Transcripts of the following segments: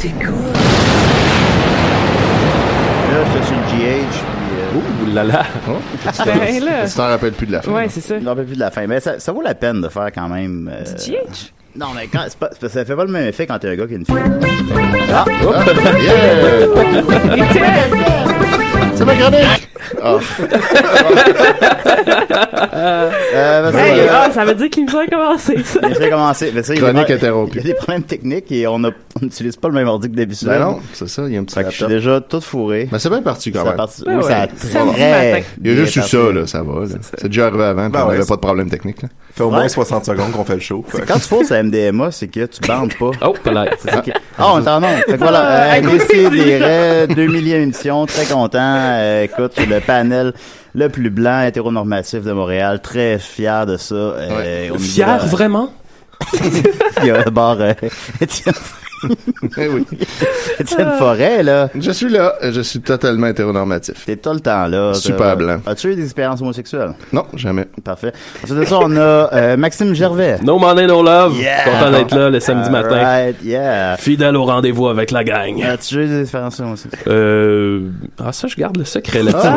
T'es cool. Là, je suis le GH. Ouh là là. Ben là. Tu t'en rappelles plus de la fin. Ouais, c'est ça. Je m'en rappelle plus de la fin. Mais ça vaut la peine de faire quand même. Du GH? Non, mais quand, ça fait pas le même effet quand t'es un gars qui a une fille. C'est ma chronique! Ça veut dire qu'il me a commencé, ça. Il a commencé. Mais ça, Chronique interrompue. Il y a des problèmes techniques et on n'utilise pas le même ordi que d'habitude. Ben non, c'est ça, il y a un petit Fait que je suis laptop. déjà tout fourré. Mais c'est bien parti quand même. Oui, ça a très... Il y a juste eu ça, là, ça va. Là. C'est déjà arrivé avant, puis on n'avait pas de problème technique. Là. Fait au moins 60 secondes qu'on fait le show. Quand tu fausses à MDMA, c'est que tu bandes pas. Oh, là. Ah, on t'en a. Fait que voilà, des 2 millions d'émissions, très content. Écoute, le panel le plus blanc hétéronormatif de Montréal, très fier de ça. Fier, vraiment? Il y a d'abord Étienne. Oui. Étienne Forêt, là. Je suis là, je suis totalement hétéronormatif. T'es tout le temps là. Super blanc. As-tu eu des expériences homosexuelles? Non, jamais. Parfait. Ensuite de ça, on a Maxime Gervais. No money, no love. Yeah. Content d'être là le samedi matin. Right, yeah. Fidèle au rendez-vous avec la gang. As-tu eu des expériences homosexuelles? Ça, je garde le secret là-dessus.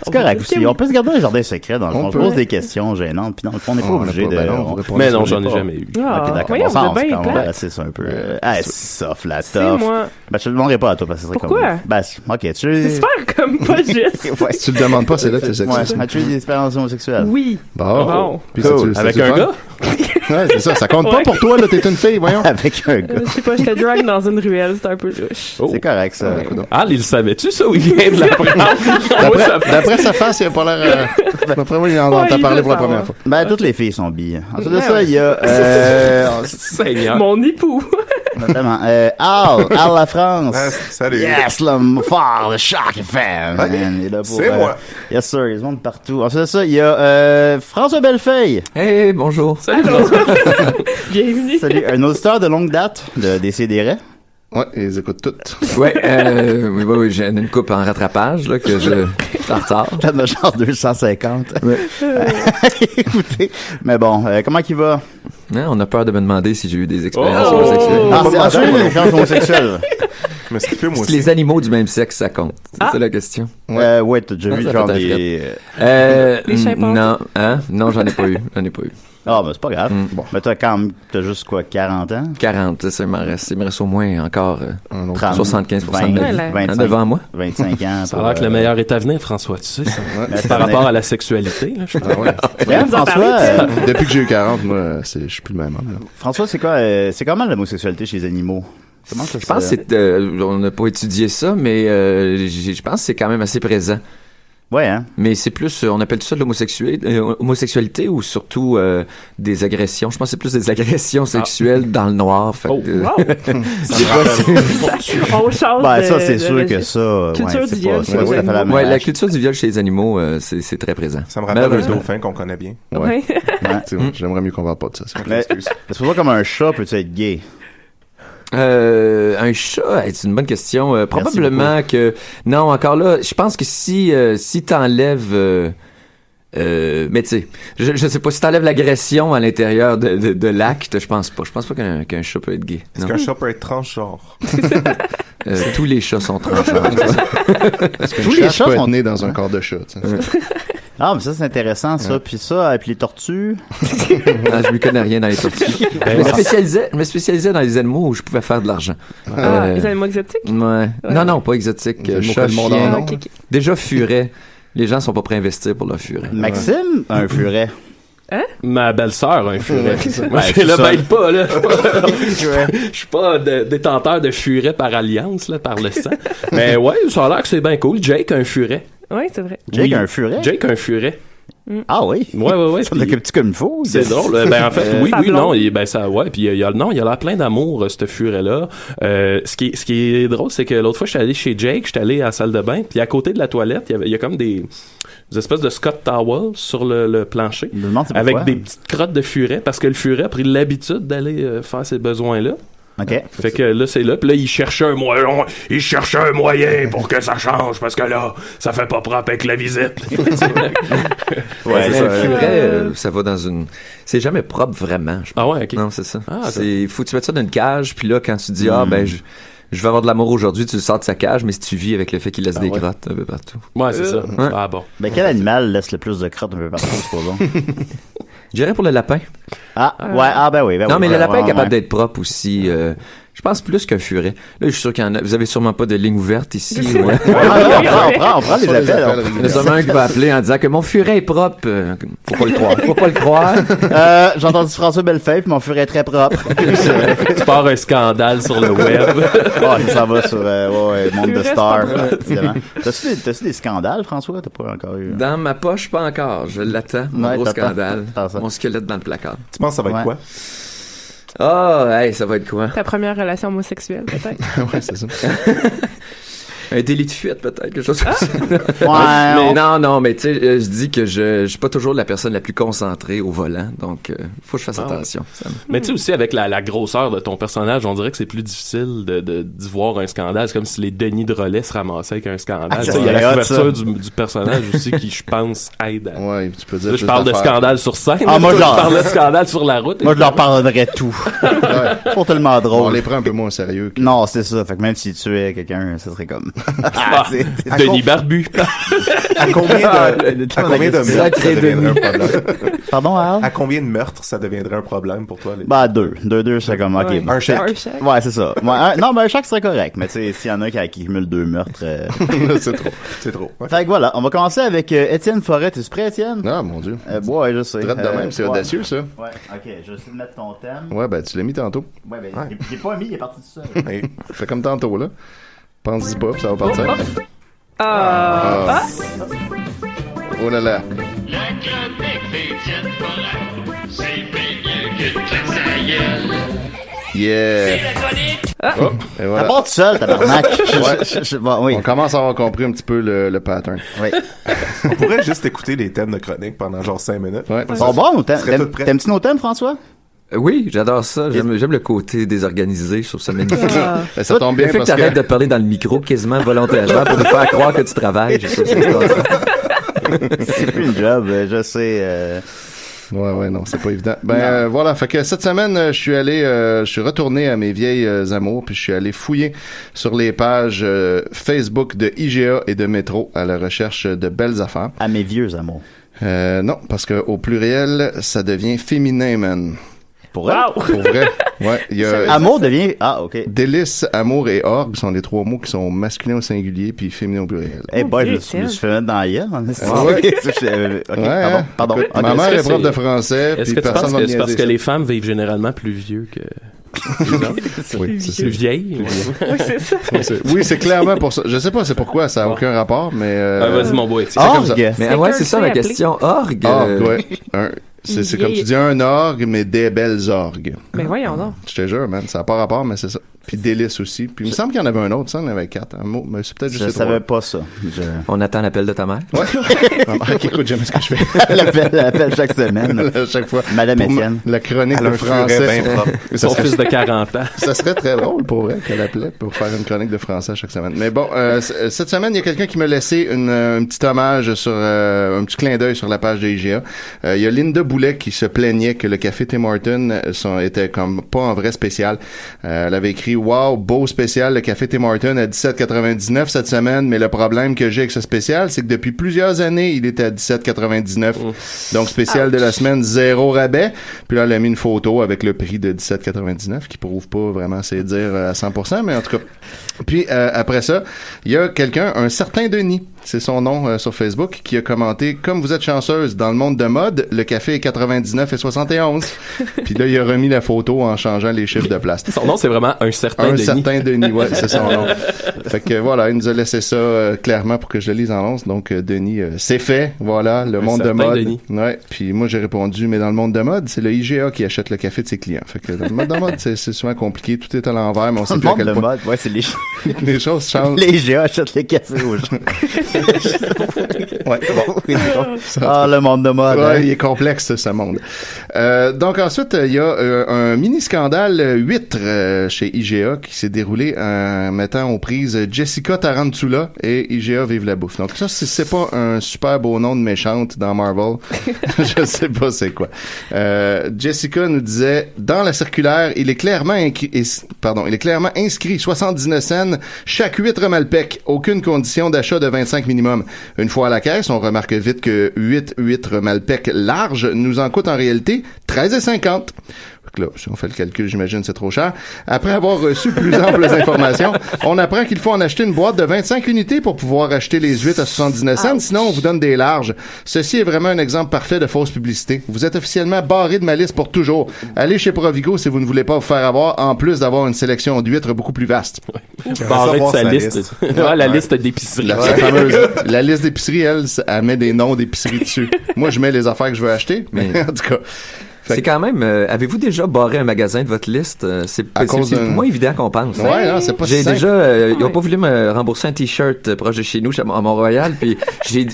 C'est correct aussi. On peut se garder un jardin secret dans le fond. On pose des questions gênantes, puis dans le fond, on n'est pas obligé de... Mais non, j'en ai jamais eu. Ok, d'accord. Voyons, On vous êtes bien va plate. c'est ça un peu. Soft, la C'est tough. moi. Ben, je te demanderai pas à toi parce que c'est Pourquoi? comme... Ben, ok, tu... C'est super comme pas juste. Ouais. Si tu le demandes pas, c'est là que c'est sexy. Ouais. As-tu eu des expériences homosexuelles? Oui. Bon. Puis Cool. ça, Avec un gars? Ouais, c'est ça. Ça compte pas pour toi, là. T'es une fille, voyons. Avec un gars. Je sais pas, je te drague dans une ruelle, c'est un peu louche. Oh. C'est correct, ça. Ah, il savait-tu ça ou il vient de l'apprendre? D'après sa face, il a pas l'air... D'après moi, il en t'a parlé pour la première fois. Ben, toutes les filles sont billes. Ensuite de Ouais, ça, ouais. il y a... Seigneur. Mon époux. Notamment, Al la France. Salut. Yes, l'homme fort, le Choc FM. Ouais. Man, il est là pour, C'est moi. Yes, sir, ils montent partout. Ensuite de ça, il y a François Bellefeuille. Hey, bonjour. Salut, François. Bienvenue. Salut, un auditeur de longue date de Décideret. Ouais, ils écoutent toutes. Ouais, oui, j'ai une coupe en rattrapage, là, que je suis en retard. T'en as genre 250. Ouais. Écoutez, mais bon, comment qu'il va? Hein, on a peur de me demander si j'ai eu des expériences Oh! homosexuelles. As-tu eu des expériences homosexuelles? Mais c'est peu moi Est-ce que aussi. les animaux du même sexe, ça compte? C'est ça la question. Ouais, t'as déjà vu Ça genre fait un des... Les chimpanzés. Non, hein? Non, j'en ai pas eu. Ah, ben c'est pas grave. Mm. Bon, mais t'as juste quoi, 40 ans? 40, c'est ça, il me reste au moins encore Un autre. 75% de ma vie. 25, Devant moi. 25 ans. Ça a l'air que le meilleur est à venir, François, tu sais ça. Par rapport à la sexualité, là, je Ah ouais. D'ailleurs, François, Depuis que j'ai eu 40, moi, je suis plus le même homme. Là. François, c'est comment l'homosexualité chez les animaux? Comment ça Je pense que on n'a pas étudié ça, mais je pense que c'est quand même assez présent. Ouais, hein? Mais c'est plus, on appelle ça de l'homosexualité ou surtout des agressions. Je pense que c'est plus des agressions sexuelles dans le noir. Fait Oh, que, Wow. Ça On change Ben, de- ça, c'est de sûr que registre. ça, Culture ouais, du c'est viol pas, chez c'est pas les tout à fait la animaux. même ouais, la âge. culture du viol chez les animaux, c'est très présent. Ça me rappelle le Malheureusement. dauphin qu'on connaît bien. Ouais. J'aimerais mieux qu'on parle pas de ça. c'est Mais, c'est pas comme un chat peut être gay? Un chat, c'est une bonne question. Probablement que non, encore là, je pense que si t'enlèves mais tu sais, je sais pas si t'enlèves l'agression à l'intérieur de l'acte, je pense pas qu'un chat peut être gay. Est-ce Non. qu'un chat peut être transgenre? Tous les chats sont transgenres. Tous les chats peut être sont né dans un corps de chat. Tu sais. Ah, mais ça, c'est intéressant, ça. Puis ça, puis les tortues. Ah, je m'y connais rien dans les tortues. Je me spécialisais dans les animaux où je pouvais faire de l'argent. Les animaux exotiques? Ouais. Non, pas exotique. Les animaux Chat, que le monde chien. en a. Ok. Déjà furet. Les gens sont pas prêts à investir pour le furet. Maxime, un furet. Ma belle-sœur a un furet. Moi, Ouais, je le ça. baille pas, là. Je suis pas détenteur de furet par alliance, là, par le sang. Mais ouais, ça a l'air que c'est bien cool. Jake a un furet. Oui, c'est vrai. Jake Oui. a un furet? Jake a un furet. Ah oui? Ouais. Ça puis- m'occupe-tu comme il faut? C'est drôle. Ben, en fait, oui, Sa blonde. non. Puis il y a l'air plein d'amour, ce furet-là. Ce qui est drôle, c'est que l'autre fois, j'étais allé chez Jake, j'étais allé à la salle de bain, puis à côté de la toilette, il y a comme des espèces de Scott Towel sur le plancher. Je me demande c'est Avec pourquoi. des petites crottes de furet, parce que le furet a pris l'habitude d'aller faire ses besoins-là. OK. Fait que là, c'est là. Puis là, il cherchait un moyen pour que ça change, parce que là, ça fait pas propre avec la visite. Ouais, c'est un ça. furet, ça va dans une... C'est jamais propre vraiment, je pense. Ah ouais, OK. Non, c'est ça. Ah, Faut que tu mettes ça dans une cage, puis là, quand tu dis, je vais avoir de l'amour aujourd'hui, tu le sors de sa cage, mais si tu vis avec le fait qu'il laisse des crottes un peu partout. Ouais, c'est ça. Ouais. Ah bon. Ben, quel animal laisse le plus de crottes un peu partout, supposons? Je dirais pour le lapin. Ah, ouais, ah, ben oui. Ben Non, oui, mais le ouais, lapin ouais, est capable ouais. d'être propre aussi. Je pense plus qu'un furet. Là, je suis sûr qu'il y en a. Vous avez sûrement pas de ligne ouverte ici. Ouais. On prend les appels. Il y en a sûrement un qui va appeler en disant que mon furet est propre. Faut pas le croire. Faut pas le croire. J'ai entendu François Bellefeuille, puis mon furet est très propre. Tu pars un scandale sur le web. Ça va sur Monde de Furet, Star, c'est pas évidemment. T'as-tu des scandales, François? T'as pas encore eu? Dans ma poche, pas encore. Je l'attends. Mon Ouais, gros t'attends. scandale. T'attends ça. Mon squelette dans le placard. Tu penses que ça va être Ouais. quoi? Ça va être quoi? Ta première relation homosexuelle, peut-être. Ouais, c'est ça. Un délit de fuite, peut-être, quelque chose comme ça. Ouais, Mais non, mais tu sais, je dis que je suis pas toujours la personne la plus concentrée au volant, donc faut que je fasse attention. Mais tu sais aussi, avec la grosseur de ton personnage, on dirait que c'est plus difficile d'y voir un scandale. C'est comme si les Denis de Relais se ramassaient avec un scandale. Ah, Tu sais, il y a c'est la hot, couverture ça. du personnage aussi qui, je pense, aide à... Ouais, tu peux dire. Là, je plus parle de d'affaires. scandale sur scène. Ah, moi, Toi, genre- je parlais de scandale sur la route. moi, je leur pardonnerais tout. Ouais. Ils sont tellement On drôles. les prend un peu moins au sérieux. Non, c'est ça. Fait que même s'ils tuaient quelqu'un, ça serait comme... Denis Barbu. À combien de Sacré meurtres ça deviendrait un problème? Pardon, Al? À combien de meurtres ça deviendrait un problème pour toi? Les... Bah, deux, c'est comme, ok. Ouais. bon. Un chèque. Un chèque. Ouais, c'est ça. Ouais, non, mais un chèque serait correct. Mais tu sais, s'il y en a qui cumulent 2 meurtres... C'est trop. C'est trop. Ouais. Fait que voilà, on va commencer avec Étienne Forêt. T'es prêt, Étienne? Ah, mon Dieu. Ouais, je sais. Traite de même, c'est ouais. audacieux, ça. Ouais, ok, je vais essayer de mettre ton thème. Ouais, ben, tu l'as mis tantôt. Ouais, ben, il est pas mis, il est parti tout seul. Hey. Fais comme tantôt, là. Pense-y pas, puis ça va partir. Ah. Oh là là. La chronique d'Étienne Forêt, c'est bien mieux que de faire sa gueule. Yeah. Oh, et Ça voilà. part tout seul, tabarnak. Bon, oui. On commence à avoir compris un petit peu le pattern. Oui. On pourrait juste écouter les thèmes de chronique pendant genre 5 minutes. Ouais. Bon, bon, serait tout prêt. t'aimes-tu nos thèmes, François? Oui, j'adore ça. J'aime le côté désorganisé. Je trouve ça magnifique. Ben, ça tombe bien Le fait que parce tu arrêtes que... de parler dans le micro quasiment volontairement pour nous faire croire que tu travailles. Je trouve ça extraordinaire. C'est plus une job, je sais. Ouais, non, c'est pas évident. Ben voilà, fait que cette semaine, je suis retourné à mes vieilles amours, puis je suis allé fouiller sur les pages Facebook de IGA et de Métro à la recherche de belles affaires. À mes vieux amours. Non, parce que au pluriel, ça devient féminin, man. Pour elle? Pour vrai. Ouais, il y a Amour devient... Ah, ok. délice, amour et orgue sont les trois mots qui sont masculins au singulier puis féminins au pluriel. Eh boy, Dieu, je me suis fait mettre dans la gueule. ouais. Ok, Ouais, pardon. Écoute, Ok, ma mère est-ce est que prof c'est- de français, Est-ce puis que tu personne penses va me que c'est parce niaiser que ça. les femmes vivent généralement plus vieux que... Oui, c'est ça. Plus vieilles? Oui, c'est ça. Oui, c'est clairement pour ça. Je sais pas c'est pourquoi, ça a aucun rapport, mais... Vas-y, mon beau Étienne. comme ça. Orgue. Mais C'est ouais, qu'un c'est ça ma fait question. Orgue. Orgue, ouais. C'est comme tu dis un orgue, mais des belles orgues. Mais voyons donc. Je te jure, man, ça n'a pas rapport, mais c'est ça. Puis délice aussi. Puis il me semble qu'il y en avait un autre, ça, il y en avait 4. Un mot, mais c'est peut-être juste Je les trois. savais pas ça. On attend l'appel de ta mère. Ouais. Ok, écoute, j'aime ce que je fais. Elle appelle chaque semaine. À chaque fois. Madame Pour Étienne. La chronique Elle a de un furet français. bien propre. Son fils de 40 ans. Ça serait très drôle pour vrai qu'elle appelait pour faire une chronique de français chaque semaine. Mais bon, cette semaine, il y a quelqu'un qui m'a laissé un petit hommage sur un petit clin d'œil sur la page de IGA. Il y a Linda Boulet qui se plaignait que le café Tim Hortons était comme pas en vrai spécial. Elle avait écrit wow, beau spécial le café Tim Hortons à 17,99 cette semaine, mais le problème que j'ai avec ce spécial, c'est que depuis plusieurs années, il était à 17,99. Donc spécial de la semaine, 0 rabais. Puis là, elle a mis une photo avec le prix de 17,99 qui prouve pas vraiment c'est dire à 100%, mais en tout cas. Puis après ça, il y a quelqu'un, un certain Denis, c'est son nom sur Facebook, qui a commenté « Comme vous êtes chanceuse, dans le monde de mode, le café est 99 et 71. » Puis là, il a remis la photo en changeant les chiffres de place. Son nom, c'est vraiment un certain Un Denis. certain Denis, ouais, c'est son nom. Fait que voilà, il nous a laissé ça clairement pour que je le lise en l'once. Donc, Denis, c'est fait, voilà, le monde de certain mode. Denis. Ouais, puis moi, j'ai répondu, mais dans le monde de mode, c'est le IGA qui achète le café de ses clients. Fait que dans le monde de mode, c'est souvent compliqué, tout est à l'envers, mais on sait Le plus à monde quel de point mode, ouais, c'est les les choses changent. les GA achètent les cafés aux gens. Ouais, bon. Ah, le monde de mode. Ouais, hein. il est complexe, ce monde. Donc ensuite, il y a un mini-scandale huître chez IGA qui s'est déroulé en mettant aux prises Jessica Tarantula et IGA Vive la Bouffe. Donc ça, si c'est pas un super beau nom de méchante dans Marvel, je sais pas c'est quoi. Jessica nous disait, dans la circulaire, il est clairement inscrit 79 cents chaque huître Malpec, aucune condition d'achat de 25 minimum. Une fois à la caisse, on remarque vite que 8 huîtres Malpec larges nous en coûtent en réalité 13,50. Là, si on fait le calcul, j'imagine c'est trop cher. Après avoir reçu plus amples informations, on apprend qu'il faut en acheter une boîte de 25 unités pour pouvoir acheter les huîtres à 79 cents. Sinon, on vous donne des larges. Ceci est vraiment un exemple parfait de fausse publicité. Vous êtes officiellement barré de ma liste pour toujours. Allez chez Provigo si vous ne voulez pas vous faire avoir, en plus d'avoir une sélection d'huîtres beaucoup plus vaste. Barré de sa liste. liste. La liste d'épicerie. La liste d'épicerie, elle met des noms d'épicerie dessus. Moi, je mets les affaires que je veux acheter, mais en tout cas... C'est quand même... avez-vous déjà barré un magasin de votre liste? C'est moins évident qu'on pense. Ouais, non, c'est pas si J'ai simple. déjà... ils ont pas voulu me rembourser un T-shirt proche de chez nous, à Mont-Royal, puis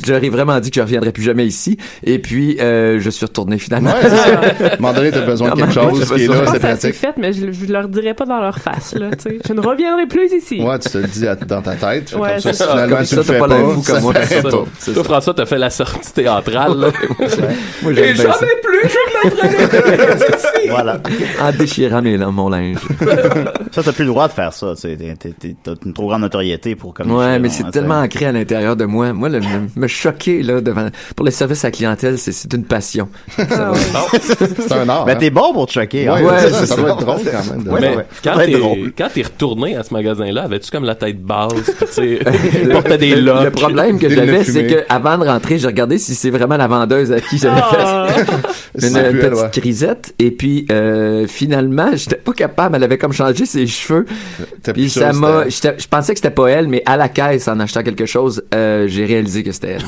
j'aurais vraiment dit que je reviendrais plus jamais ici, et puis je suis retourné finalement. Ouais, c'est ça. À un moment donné, t'as besoin de quelque chose qui est là, c'est Ça s'est pratique. fait, mais je leur dirais pas dans leur face, là, tu sais. Je ne reviendrai plus ici. Ouais, tu te le dis dans ta tête. Fait Ouais, comme ça, c'est si finalement Comme tu ça, le t'as fais pas pas, l'air fou comme moi. fait pas. Toi, François, t'as fait la sortie théâtrale, là. Moi, j'aime bien ça. plus, je me Voilà. En déchirant mon linge. Ça, t'as plus le droit de faire ça. T'as une trop grande notoriété pour comme. Ouais, mais c'est tellement ancré à l'intérieur de moi. Moi, me choquer là pour le service à la clientèle, c'est une passion. C'est un art. Ben, hein. t'es bon pour te choquer. Ouais, hein. ça doit être drôle quand même. Mais Ça va être drôle. quand t'es retourné à ce magasin-là, avais-tu comme la tête basse, pis tu sais, il portait des locks. Le problème que Des j'avais, lunettes c'est fumées. que avant de rentrer, j'ai regardé si c'est vraiment la vendeuse à qui j'avais fait C'est une plus elle, petite ouais. crisette. Et puis finalement, j'étais pas capable. Elle avait comme changé ses cheveux. T'as Puis plus ça ça, m'a. Je pensais que c'était pas elle, mais à la caisse, en achetant quelque chose, j'ai réalisé que c'était elle.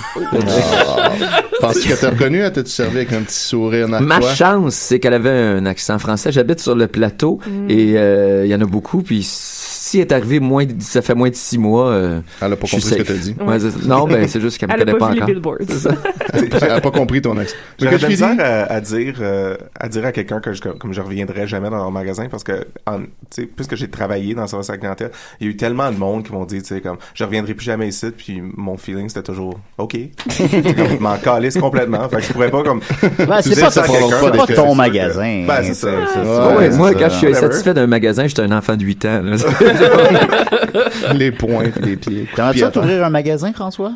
Penses-tu que t'as reconnu? T'as-tu servi avec un petit sourire Ma narquois? chance, c'est qu'elle avait un accent français. J'habite sur le plateau et il y en a beaucoup. Puis si elle est arrivée ça fait moins de 6 mois. Elle a pas je suis compris ce que safe. t'as dit. Ouais, non, ben c'est juste qu'elle me Elle a connaît pas pas vu les encore. billboards. C'est ça. Elle a pas compris ton accent. Mais J'aurais que de tu la dis? misère à dire à quelqu'un que comme je reviendrai jamais dans leur magasin parce que tu sais, puisque j'ai travaillé dans le service à la clientèle, il y a eu tellement de monde qui m'ont dit, tu sais, comme je reviendrai plus jamais ici, puis mon feeling c'était toujours OK. Je m'en calisse complètement. Fait que je pourrais pas comme Ben, tu c'est dis pas, ça à quelqu'un, c'est parce pas que ton c'est magasin. Ben, c'est ça. Ouais, moi, c'est quand ça. je suis Whatever. insatisfait d'un magasin, j'étais un enfant de 8 ans. Là. Les poings pis les pieds. T'aimerais-tu Puis ça attends. t'ouvrir un magasin, François?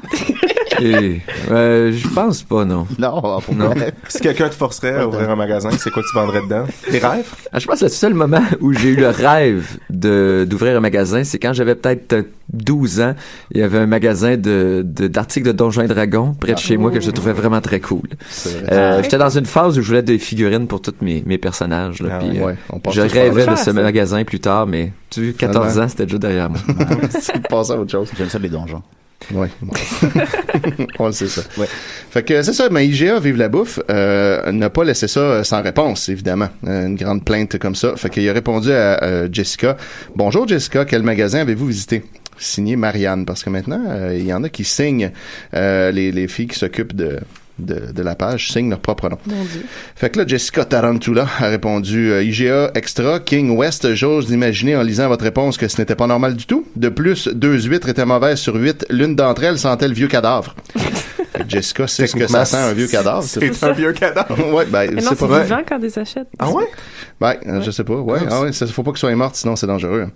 Et, je pense pas, non. Non, faut Non. pas. Si quelqu'un te forcerait à ouvrir un magasin, c'est quoi tu vendrais dedans? Tes rêves? Ah, je pense que le seul moment où j'ai eu le rêve d'ouvrir un magasin, c'est quand j'avais peut-être 12 ans. Il y avait un magasin d'articles de Donjons et Dragons près de chez moi que je trouvais vraiment très cool. J'étais dans une phase où je voulais des figurines pour tous mes personnages. Là, Ah puis, Ouais, on passe je tous par rêvais là. de ce magasin plus tard, mais tu vois, 14 ans, c'était déjà derrière moi. Tu passes à autre chose. J'aime ça, les donjons. Ouais. On le sait ça. Ouais. Fait que c'est ça, mais IGA Vive la Bouffe n'a pas laissé ça sans réponse, évidemment. Une grande plainte comme ça. Fait qu'il a répondu à Jessica. Bonjour Jessica, quel magasin avez-vous visité? Signé Marianne, parce que maintenant, il y en a qui signent les filles qui s'occupent de la page signent leur propre nom. Mon Dieu. Fait que là, Jessica Tarantula a répondu IGA Extra, King West, j'ose imaginer en lisant votre réponse que ce n'était pas normal du tout. De plus, 2 huîtres étaient mauvaises sur 8. L'une d'entre elles sentait le vieux cadavre. Fait que Jessica sait ce que ça sent un vieux cadavre. C'est un vieux cadavre. Ouais, ben, Mais non, c'est c'est pas vrai. vivant quand ils achètent. Ah ouais? Ben, je sais pas. Ouais, faut pas que soit morte, sinon c'est dangereux.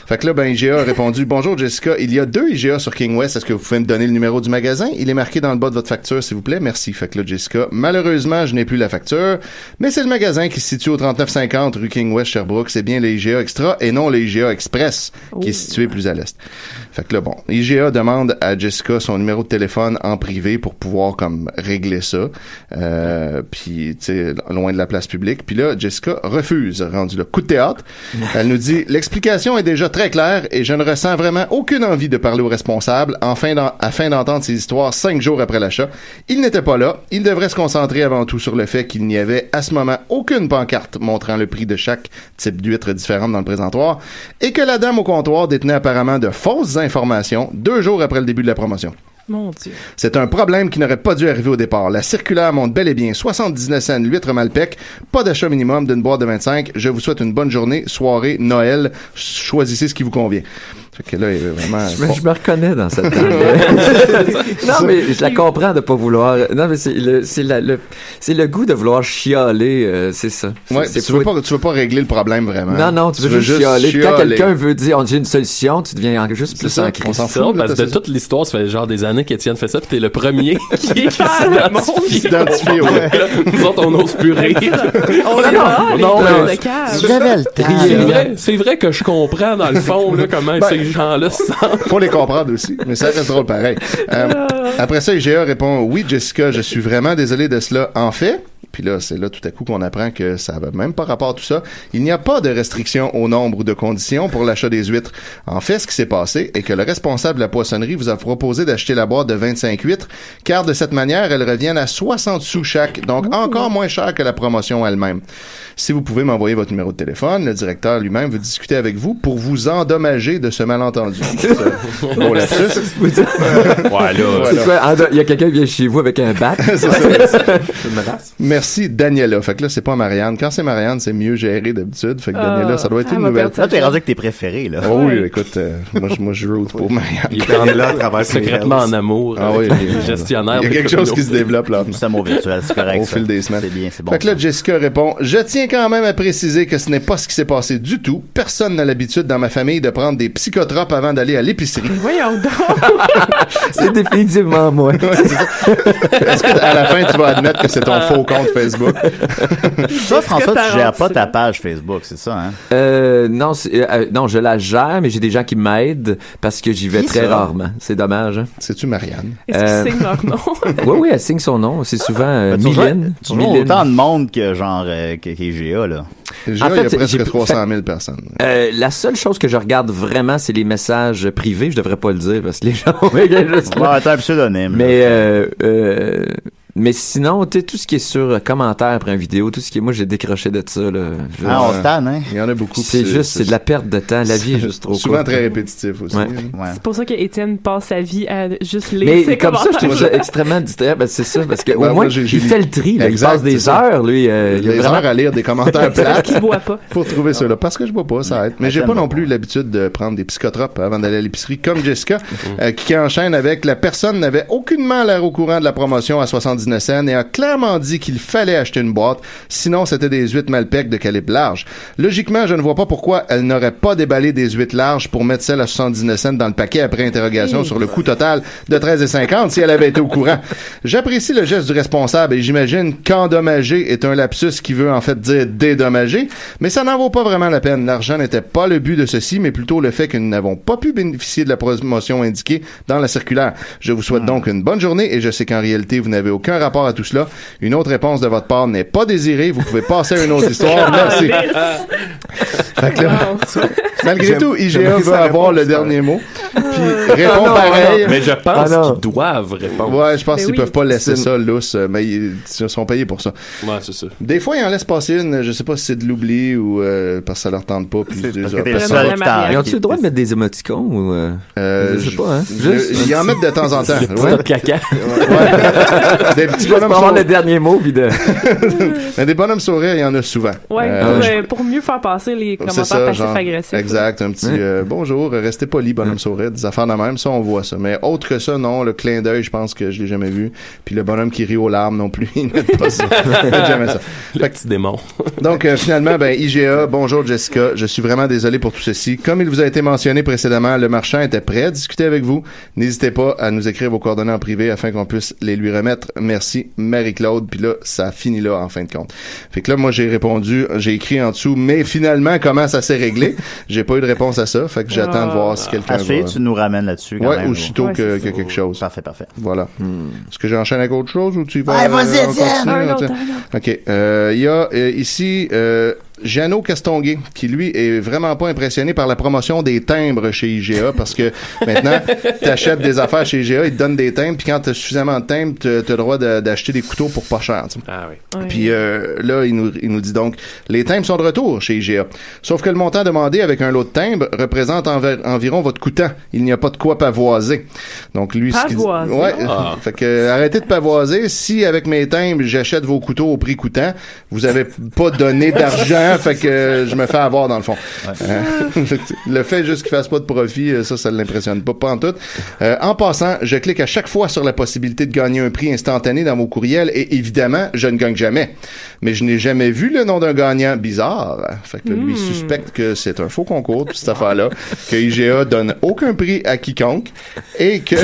Fait que là, ben, IGA a répondu, bonjour Jessica, il y a 2 IGA sur King West. Est-ce que vous pouvez me donner le numéro du magasin? Il est marqué dans le bas de votre facture, s'il vous plaît. Merci. Fait que là, Jessica, malheureusement, je n'ai plus la facture, mais c'est le magasin qui se situe au 3950 rue King West, Sherbrooke. C'est bien les IGA Extra et non les IGA Express, qui est situé plus à l'est. Fait que là, bon, IGA demande à Jessica son numéro de téléphone en privé pour pouvoir, comme, régler ça. Puis, tu sais, loin de la place publique. Puis là, Jessica refuse, rendu le coup de théâtre. Elle nous dit, l'explication est déjà très claire et je ne ressens vraiment aucune envie de parler aux responsables afin d'entendre ces histoires 5 jours après l'achat. Il n'était pas là. Il devrait se concentrer avant tout sur le fait qu'il n'y avait à ce moment aucune pancarte montrant le prix de chaque type d'huître différente dans le présentoir et que la dame au comptoir détenait apparemment de fausses informations 2 jours après le début de la promotion. Mon Dieu. C'est un problème qui n'aurait pas dû arriver au départ. La circulaire montre bel et bien 79 cents l'huître Malpec, pas d'achat minimum d'une boîte de 25. Je vous souhaite une bonne journée, soirée, Noël. Choisissez ce qui vous convient. Fait que là, vraiment, Je me reconnais dans cette dame. Non, mais je la comprends de pas vouloir. Non, mais c'est le goût de vouloir chialer, c'est ça. Ouais, tu veux pas régler le problème vraiment. Non, tu veux juste chialer. Quand quelqu'un veut dire, j'ai une solution, tu deviens juste plus en crise. On s'en C'est fout. drôle parce que de toute l'histoire, ça fait genre des années qu'Étienne fait ça, pis t'es le premier qui S'identifie, ouais. Nous autres, on n'ose plus rire. Non, mais- de cave. J'avais le temps. C'est vrai que je comprends dans le fond là, comment ces gens-là se sentent. Faut les comprendre aussi, mais ça reste drôle pareil. Après ça, IGA répond « Oui, Jessica, je suis vraiment désolé de cela. En fait, puis là, c'est là tout à coup qu'on apprend que ça va même pas rapport à tout ça. Il n'y a pas de restriction au nombre ou de conditions pour l'achat des huîtres. En fait, ce qui s'est passé est que le responsable de la poissonnerie vous a proposé d'acheter la boîte de 25 huîtres, car de cette manière, elles reviennent à 60 sous chaque, donc encore moins cher que la promotion elle-même. Si vous pouvez m'envoyer votre numéro de téléphone, le directeur lui-même veut discuter avec vous pour vous endommager de ce malentendu. Bon, là-dessus. Il y a quelqu'un qui vient chez vous avec un bat. C'est ça. Une menace. Merci, Daniela. Fait que là, c'est pas Marianne. Quand c'est Marianne, c'est mieux géré d'habitude. Fait que Daniela, ça doit être une nouvelle. Là, t'es rendu avec tes préférés, là. Oh oui, écoute, moi, je route pour Marianne. Il est là à travers Secrètement en amour. Ah oui, gestionnaire. il y a quelque chose qui se développe là. C'est un mot virtuel, c'est correct. Au fil des semaines. C'est bien, c'est bon. Fait que là, Jessica répond « Je tiens quand même à préciser que ce n'est pas ce qui s'est passé du tout. Personne n'a l'habitude dans ma famille de prendre des psychotropes avant d'aller à l'épicerie. Voyons donc. C'est définitivement moi. Est-ce qu'à la fin, tu vas admettre que c'est ton faux compte Facebook? Ça, François, t'as tu gères rendu pas ça? ta page Facebook, c'est ça, hein? Non, non, je la gère, mais j'ai des gens qui m'aident parce que j'y vais Qui très ça? rarement. C'est dommage. Hein? C'est-tu Marianne? Est-ce qu'ils signent leur nom? Oui, elle signe son nom. C'est souvent Mylène. Toujours autant de monde que genre qu'IGA, là. Déjà, En fait, il y a j'ai presque fait- 300 000 personnes. La seule chose que je regarde vraiment, c'est les messages privés. Je devrais pas le dire parce que les gens regardent juste Bon, t'as un pseudonyme. Mais sinon, tu sais, tout ce qui est sur commentaires après une vidéo, tout ce qui est, moi, j'ai décroché de ça, là. Ah, on se tanne, hein? Il y en a beaucoup. C'est de la perte de temps. La vie est juste trop souvent courte. très répétitif aussi. Ouais. Ouais. C'est pour ça qu'Étienne passe sa vie à juste lire Mais ses comme ça, je trouve commentaires. ça extrêmement distrayant. Ben, c'est ça, parce que Ben, au moi, moins, j'ai il fait le tri, là. Exact, Il passe des c'est ça. heures, lui. Il y a Des vraiment... heures à lire des commentaires Parce plates qu'il boit pas. pour trouver ceux-là. Parce que je bois pas, ça aide. Mais j'ai pas non plus l'habitude de prendre des psychotropes avant d'aller à l'épicerie, comme Jessica, qui enchaîne avec la personne n'avait aucunement l'air au courant de la promotion à 79 cents et a clairement dit qu'il fallait acheter une boîte, sinon c'était des huîtres Malpec de calibre large. Logiquement, je ne vois pas pourquoi elle n'aurait pas déballé des huîtres larges pour mettre celle à 79 cents dans le paquet après interrogation sur le coût total de 13,50 si elle avait été au courant. J'apprécie le geste du responsable et j'imagine qu'endommager est un lapsus qui veut en fait dire dédommager, mais ça n'en vaut pas vraiment la peine. L'argent n'était pas le but de ceci, mais plutôt le fait que nous n'avons pas pu bénéficier de la promotion indiquée dans la circulaire. Je vous souhaite donc une bonne journée et je sais qu'en réalité, vous n'avez aucun rapport à tout cela. Une autre réponse de votre part n'est pas désirée. Vous pouvez passer à une autre histoire. Merci. Fait que là, malgré tout, IGA veut avoir le dernier mot. Puis répond pareil. Mais je pense Ah non. qu'ils doivent répondre. Ouais, je pense Mais qu'ils oui. peuvent pas laisser ça lousse, mais ils sont payés pour ça. Ouais, c'est ça. Des fois, ils en laissent passer une, je sais pas si c'est de l'oubli ou parce que ça leur tente pas. Puis C'est déjà, parce que t'es personne- seul la qui Marianne. Ils ont-tu le droit de mettre des émoticônes ou... je sais pas, hein? Ils en mettent de temps en temps. Petit Ouais. tas de caca. Ouais. Des petits bonhommes Pour avoir le sourires. dernier mot, puis de... Mais des bonhommes sourires, il y en a souvent. Ouais, pour mieux faire passer les C'est commentaires ça, genre. passifs-agressifs. Exact, un petit bonjour, restez poli, bonhomme sourire, des affaires de même, ça on voit ça. Mais autre que ça, non, le clin d'œil, je pense que je l'ai jamais vu. Puis le bonhomme qui rit aux larmes non plus, il met pas ça. Il met jamais ça. Le petit démon. Donc finalement, IGA, bonjour Jessica, je suis vraiment désolé pour tout ceci. Comme il vous a été mentionné précédemment, le marchand était prêt à discuter avec vous. N'hésitez pas à nous écrire vos coordonnées en privé afin qu'on puisse les lui remettre. Merci, Marie-Claude. Puis là, ça finit là en fin de compte. Fait que là, moi j'ai répondu, j'ai écrit en dessous, mais finalement, comment ça s'est réglé? J'ai pas eu de réponse à ça, fait que j'attends de voir si quelqu'un À suivre, tu nous ramènes là-dessus quand Ouais, même. aussitôt Ouais, qu'il y c'est a quelque chose. Parfait, parfait. Voilà. Est-ce que j'enchaîne avec autre chose ou tu y vas? Ouais, vas-y, on Étienne. continue, Un on autre, tient? OK. Il y a ici Jeannot Castonguay, qui lui est vraiment pas impressionné par la promotion des timbres chez IGA, parce que maintenant, t'achètes des affaires chez IGA, ils te donnent des timbres, puis quand t'as suffisamment de timbres, t'as le droit d'acheter des couteaux pour pas cher. T'sais. Ah oui. Ouais. Puis là, il nous dit donc, les timbres sont de retour chez IGA. Sauf que le montant demandé avec un lot de timbres représente environ votre coûtant. Il n'y a pas de quoi pavoiser. Donc lui, Pavoiser? Ouais. Ah. Fait que arrêtez de pavoiser. Si avec mes timbres, j'achète vos couteaux au prix coûtant, vous avez pas donné d'argent, fait que je me fais avoir dans le fond. Le fait juste qu'il fasse pas de profit, ça l'impressionne pas en tout. En passant, je clique à chaque fois sur la possibilité de gagner un prix instantané dans vos courriels et évidemment, je ne gagne jamais. Mais je n'ai jamais vu le nom d'un gagnant. Bizarre. Fait que lui, il suspecte que c'est un faux concours, toute cette affaire-là, que IGA donne aucun prix à quiconque et que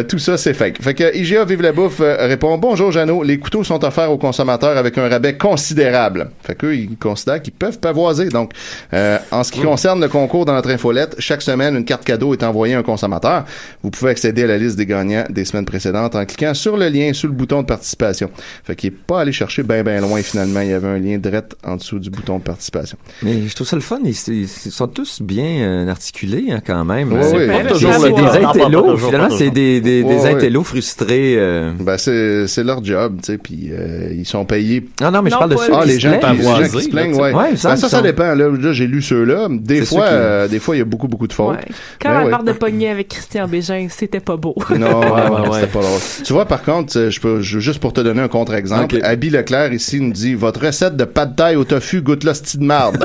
tout ça, c'est fake. Fait que IGA Vive la Bouffe répond: Bonjour Jeannot, les couteaux sont offerts aux consommateurs avec un rabais considérable. Fait qu'eux, ils considèrent qu'ils peuvent pavoiser. Donc, en ce qui concerne le concours dans notre infolette, chaque semaine, une carte cadeau est envoyée à un consommateur. Vous pouvez accéder à la liste des gagnants des semaines précédentes en cliquant sur le lien sous le bouton de participation. Fait qu'il est pas allé chercher ben loin finalement. Il y avait un lien direct en dessous du bouton de participation. Mais je trouve ça le fun. Ils sont tous bien articulés hein, quand même. Oui, C'est oui. pas Ben, toujours c'est des pas intellos. toujours, Finalement, pas c'est des Ouais, ouais. intellos frustrés. Ben, c'est leur job, tu sais, puis ils sont payés. Non, mais je Non, parle de pas ceux eux. qui Les se gens, plaignent. les gens qui pavoisés, se plaignent, là, ouais. Ouais, il me semble Ça qu'ils sont- dépend. Là, j'ai lu ceux-là. Des C'est fois, ceux il y a beaucoup de fautes. Ouais. Quand Ben la ouais. barre de poignée avec Christian Bégin, c'était pas beau. Non, ouais. c'était pas drôle. Tu vois, par contre, juste pour te donner un contre-exemple, Ok. Abby Leclerc ici nous dit: votre recette de pad thai au tofu goûte l'hostie de marde.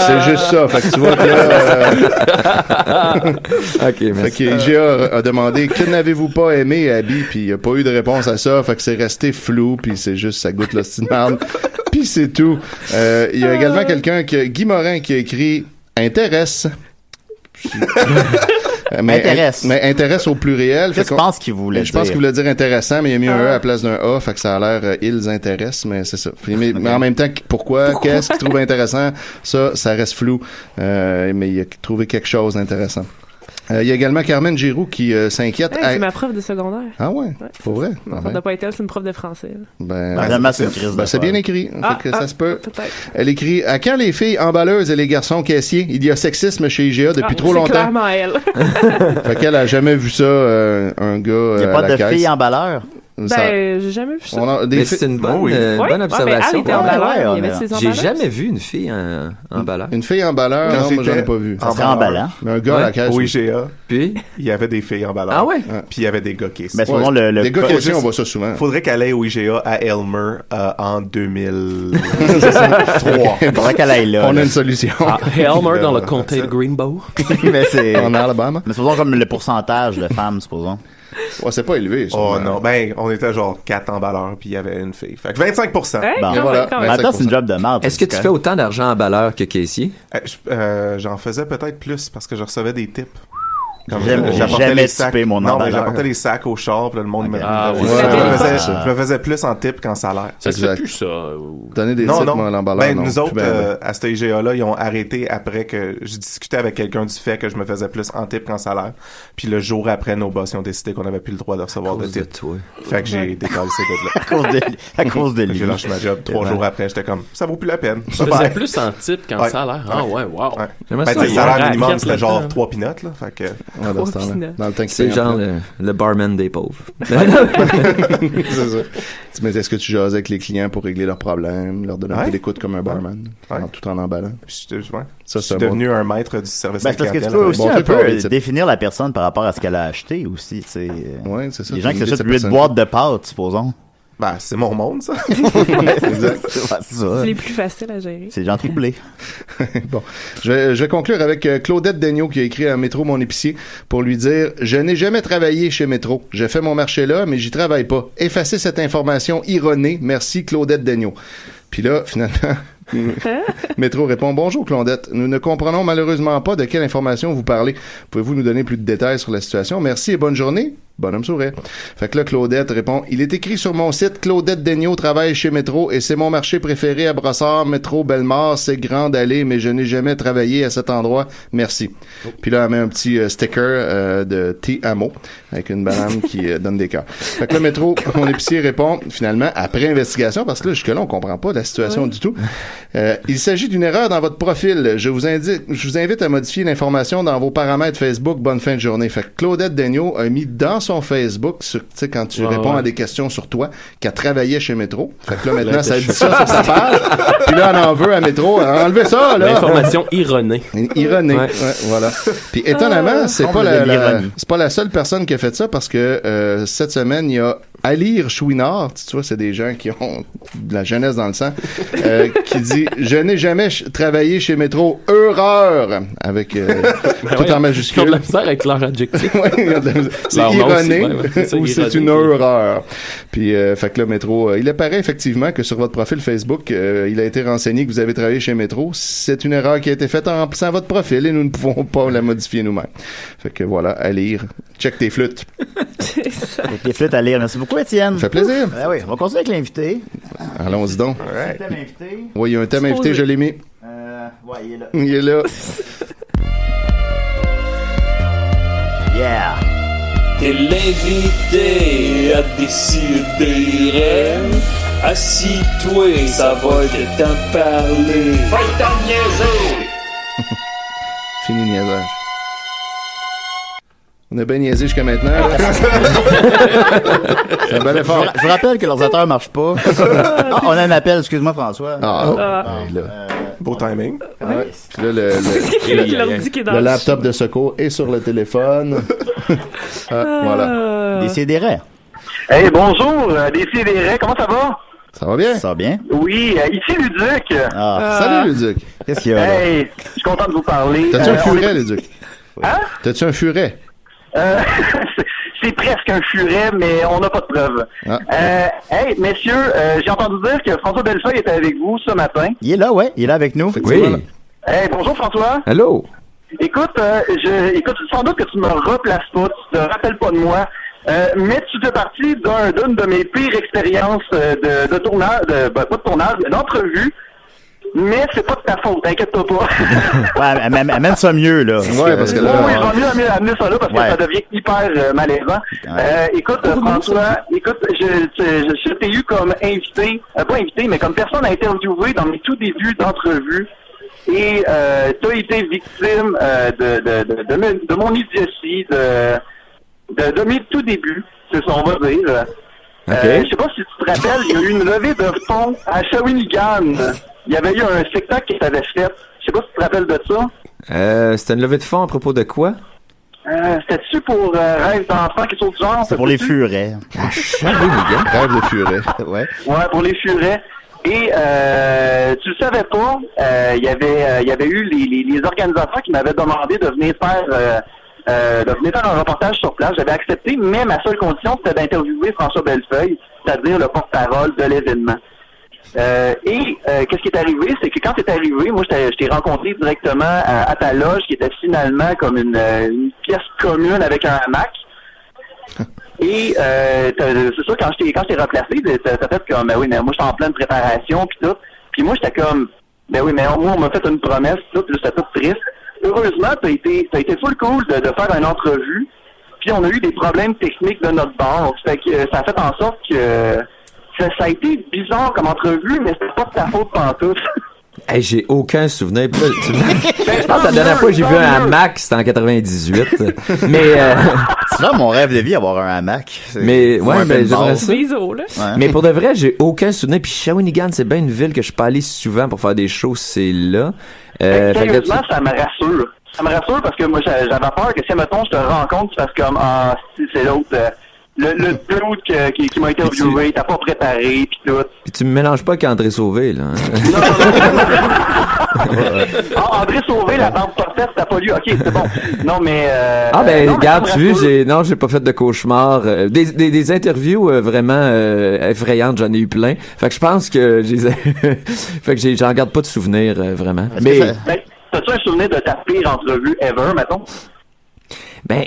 C'est juste ça. Fait que tu vois que là, Ok, fait merci. que IGA a demandé: que n'avez-vous pas aimé, Abby? Puis il n'y a pas eu de réponse à ça. Fait que c'est resté flou. Puis c'est juste ça goûte l'hostie de marde. Puis c'est tout. Il y a également quelqu'un Guy Morin qui a écrit: intéresse. Intéresse. Mais intéresse au pluriel. Qu'est-ce que tu penses qu'il voulait Je pense dire? qu'il voulait dire intéressant, mais il a mis un E à la place d'un A, fait que ça a l'air ils intéressent, mais c'est ça. Mais en même temps, pourquoi? Qu'est-ce qu'il trouve intéressant? Ça reste flou. Mais il a trouvé quelque chose d'intéressant. Il y a également Carmen Giroux qui s'inquiète. Hey, c'est ma prof de secondaire. Ah ouais? Ouais. Pour vrai? Ma Ah prof ben. de pas être elle, c'est une prof de français. Vraiment, c'est une crise Ben, c'est d'affaires. bien écrit. Fait que ça se peut. Peut-être. Elle écrit: à quand les filles emballeuses et les garçons caissiers? Il y a sexisme chez IGA depuis trop C'est longtemps. clairement elle. Fait qu'elle a jamais vu ça, un gars Il n'y a à pas la de caisse. filles emballeurs. Ça- Ben, j'ai jamais vu ça. on a des Mais filles- c'est une bonne, Oui. Ouais, bonne ouais, mais observation. elle était Ouais, emballeur. ouais, Il y on avait est- ses J'ai emballeurs. jamais vu une fille en emballage. Une fille emballeur, Quand non, moi j'en ai j'étais pas vu. Ça serait emballant. Mais un gars à la Ouais. caisse. Au oui. IGA, Puis, il y avait des filles en ballon. ah ouais? Puis il y avait des gars caissiers. Mais supposons le Les gars code- caissiers, on voit ça souvent. Faudrait qu'elle aille au IGA à Elmer en 2003. Il faudrait qu'elle aille là. On a là. une solution. Ah, Elmer dans le Ça. comté de Greenbow. Mais c'est. En Alabama. Mais supposons comme le pourcentage de femmes, supposons. Ouais, c'est pas élevé. Ça, Oh non, ben on était genre 4 emballeurs puis il y avait une fille. Fait que 25%. Hey, Bon. quand Et même, voilà. quand En même. même temps, c'est une job de merde. Est-ce que tu fais autant d'argent emballeur que caissier? J'en faisais peut-être plus parce que je recevais des tips. Comme J'ai j'apportais jamais les sacs. typé mon Non, mais emballeur. j'apportais les sacs au char, puis là, le monde Ok. me Ah, je ouais. me Ouais. faisais- je me faisais plus en tip qu'en salaire. Ça se Exact. fait plus, ça. ou- Donner des Non, titres, non. moi, à l'emballeur. Ben, non. nous autres, Puis ben, à cet IGA-là, ils ont arrêté après que je discutais avec quelqu'un du fait que je me faisais plus en tip qu'en salaire. Puis le jour après, nos boss ils ont décidé qu'on n'avait plus le droit de recevoir de Cause de tip. toi. Fait que j'ai décalé ces gars-là. à cause de lui. J'ai lâché ma job 3 jours après. J'étais comme, ça vaut plus la peine. Tu faisais plus en type qu'en Ouais. salaire. Ah ouais, wow. Ouais. J'aimerais Ben, ça tu sais, le voir. salaire raquette minimum, c'était genre là-dedans. 3 pinottes, là. Fait que, ouais, dans ce temps-là. Peanuts. Dans le temps que C'est payant genre plein. le barman des pauvres. C'est ça. Mais est-ce que tu jases avec les clients pour régler leurs problèmes, leur donner un Ouais. peu d'écoute comme un barman, Ouais. tout en emballant? ouais. Ça, Je suis devenu un maître du service Ben, à c'est parce que tu clientèle. peux aussi Bon un truc peu pour les types. définir la personne par rapport à ce qu'elle a acheté aussi. C'est Ouais, c'est ça. les gens qui Une idée de s'achètent sa 8 boîtes de pâtes, supposons. Ben, c'est mon monde, ça. Exact. C'est ça. C'est les plus faciles à gérer. C'est des gens troublés. Bon, je vais conclure avec Claudette Daigneault qui a écrit à Métro Mon Épicier pour lui dire: je n'ai jamais travaillé chez Métro. J'ai fait mon marché là, mais j'y travaille pas. Effacez cette information erronée. Merci Claudette Daigneault. Puis là, finalement, Métro répond: bonjour Claudette. Nous ne comprenons malheureusement pas de quelle information vous parlez. Pouvez-vous nous donner plus de détails sur la situation? Merci et bonne journée. bonhomme sourire. Fait que là, Claudette répond, il est écrit sur mon site, Claudette Daigneault travaille chez Métro et c'est mon marché préféré à Brossard, Métro Bellemare, c'est grande allée, mais je n'ai jamais travaillé à cet endroit. Merci. Puis là, elle met un petit sticker de T-Amo avec une banane qui donne des cœurs. Fait que le Métro, mon épicier répond, finalement, après investigation, parce que là, jusque-là, on comprend pas la situation du tout. Il s'agit d'une erreur dans votre profil. Je vous invite à modifier l'information dans vos paramètres Facebook. Bonne fin de journée. Fait que Claudette Daigneault a mis dans son Facebook, tu sais, quand tu réponds à des questions sur toi, qu'elle travaillait chez Métro. Fait que là, maintenant, ça dit ça sur sa page. Puis là, elle en veut à Métro. Enlevez ça, là. L'information erronée. Ironée. Ouais, voilà. Puis étonnamment, c'est pas la seule personne qui a fait ça parce que cette semaine, il y a Alire Chouinard, tu vois, c'est des gens qui ont de la jeunesse dans le sang, qui dit « Je n'ai jamais travaillé chez Métro, erreur !» avec tout en majuscule. Ils ont de la misère avec leur adjectif. C'est ironé ou c'est une erreur. Puis, fait que le Métro, il apparaît effectivement que sur votre profil Facebook, il a été renseigné que vous avez travaillé chez Métro. C'est une erreur qui a été faite en remplissant votre profil et nous ne pouvons pas la modifier nous-mêmes. Fait que voilà, Alire, check tes flûtes. Avec les flûtes à lire. Merci beaucoup, Étienne. Ça fait plaisir. Ben oui, on va continuer avec l'invité. Allons-y donc. Un thème invité. Oui, il y a un thème invité, je l'ai mis. Ouais, il est là. Il est là. Yeah. T'es l'invité à décider. Assis-toi, ça va te t'en parler. Va t'en niaiser! Fini le niaisage. On a bien niaisé jusqu'à maintenant. C'est un bel effort. Je vous rappelle que l'ordinateur marche pas. Ah, on a un appel, excuse-moi François. Beau timing. Ouais. Puis là, le le laptop de secours est sur le téléphone. Voilà. Décidérez. Hey, bonjour, Décidérez, comment ça va? Ça va bien? Ça va bien? Oui, ici Luduc. Salut Luduc. Qu'est-ce qu'il y a là? Hey, je suis content de vous parler. T'as-tu un furet, Luduc? Hein? T'as-tu un furet? C'est presque un furet, mais on n'a pas de preuves. Hey, messieurs, j'ai entendu dire que François Bellefeuille était avec vous ce matin. Il est là, ouais. Il est là avec nous. Oui. Hey, bonjour François. Allô? Écoute, sans doute que tu me replaces pas, tu te rappelles pas de moi, mais tu fais partie d'une de mes pires expériences de tournage, pas de tournage, mais d'entrevue. Mais c'est pas de ta faute, t'inquiète-toi pas. Ouais, amène ça mieux, là. Ouais, parce que là... Oui, je vais mieux amener ça là parce que ça devient hyper malaisant. Écoute, François, je t'ai eu comme invité, pas invité, mais comme personne à interviewer dans mes tout débuts d'entrevue. Et t'as été victime de mon idiotie, de mes tout débuts, c'est ça, on va dire. Je sais pas si tu te rappelles, il y a eu une levée de fonds à Shawinigan. Il y avait eu un spectacle qui s'avait fait. Je sais pas si tu te rappelles de ça. C'était une levée de fonds à propos de quoi? C'était-tu pour rêve d'enfant, quelque chose du genre? C'est pour les furets. Rêve de furet. Ouais. Ouais, pour les furets. Et tu le savais pas, il y avait eu les organisateurs qui m'avaient demandé de venir faire un reportage sur place. J'avais accepté, mais ma seule condition, c'était d'interviewer François Bellefeuille, c'est-à-dire le porte-parole de l'événement. Qu'est-ce qui est arrivé, c'est que quand c'est arrivé, moi je t'ai rencontré directement à ta loge, qui était finalement comme une pièce commune avec un hamac. Et c'est sûr, quand je t'ai replacé, t'as fait comme, ben oui, mais moi j'étais en pleine préparation puis tout. Puis moi j'étais comme, ben oui, mais moi on m'a fait une promesse, tout, puis j'étais tout triste. Heureusement, t'as été full cool de faire une entrevue. Puis on a eu des problèmes techniques de notre bord. Fait que ça a fait en sorte que ça a été bizarre comme entrevue, mais c'était pas de ta faute pantoute. Hey, j'ai aucun souvenir. Je pense que la dernière fois que j'ai vu un hamac, c'était en 98. Mais c'est là mon rêve de vie, avoir un hamac. Mais ouais, mais j'aimerais ça. Là. Ouais. Mais pour de vrai, j'ai aucun souvenir. Puis Shawinigan, c'est bien une ville que je suis pas allé souvent pour faire des shows, c'est là. Sérieusement, ça me rassure. Ça me rassure parce que moi, j'avais peur que si, mettons, je te rencontre, tu fasses comme, si c'est l'autre... Le dude qui m'a interviewé, t'as pas préparé, pis tout. Puis tu me mélanges pas avec André Sauvé, là. André Sauvé, la bande portée, t'as pas lu. Ok, c'est bon. Non, mais... regarde, tu vois, j'ai pas fait de cauchemar. Des interviews vraiment effrayantes, j'en ai eu plein. Fait que je pense que j'en garde pas de souvenirs, vraiment. Mais... T'as-tu un souvenir de ta pire entrevue ever, mettons? Ben,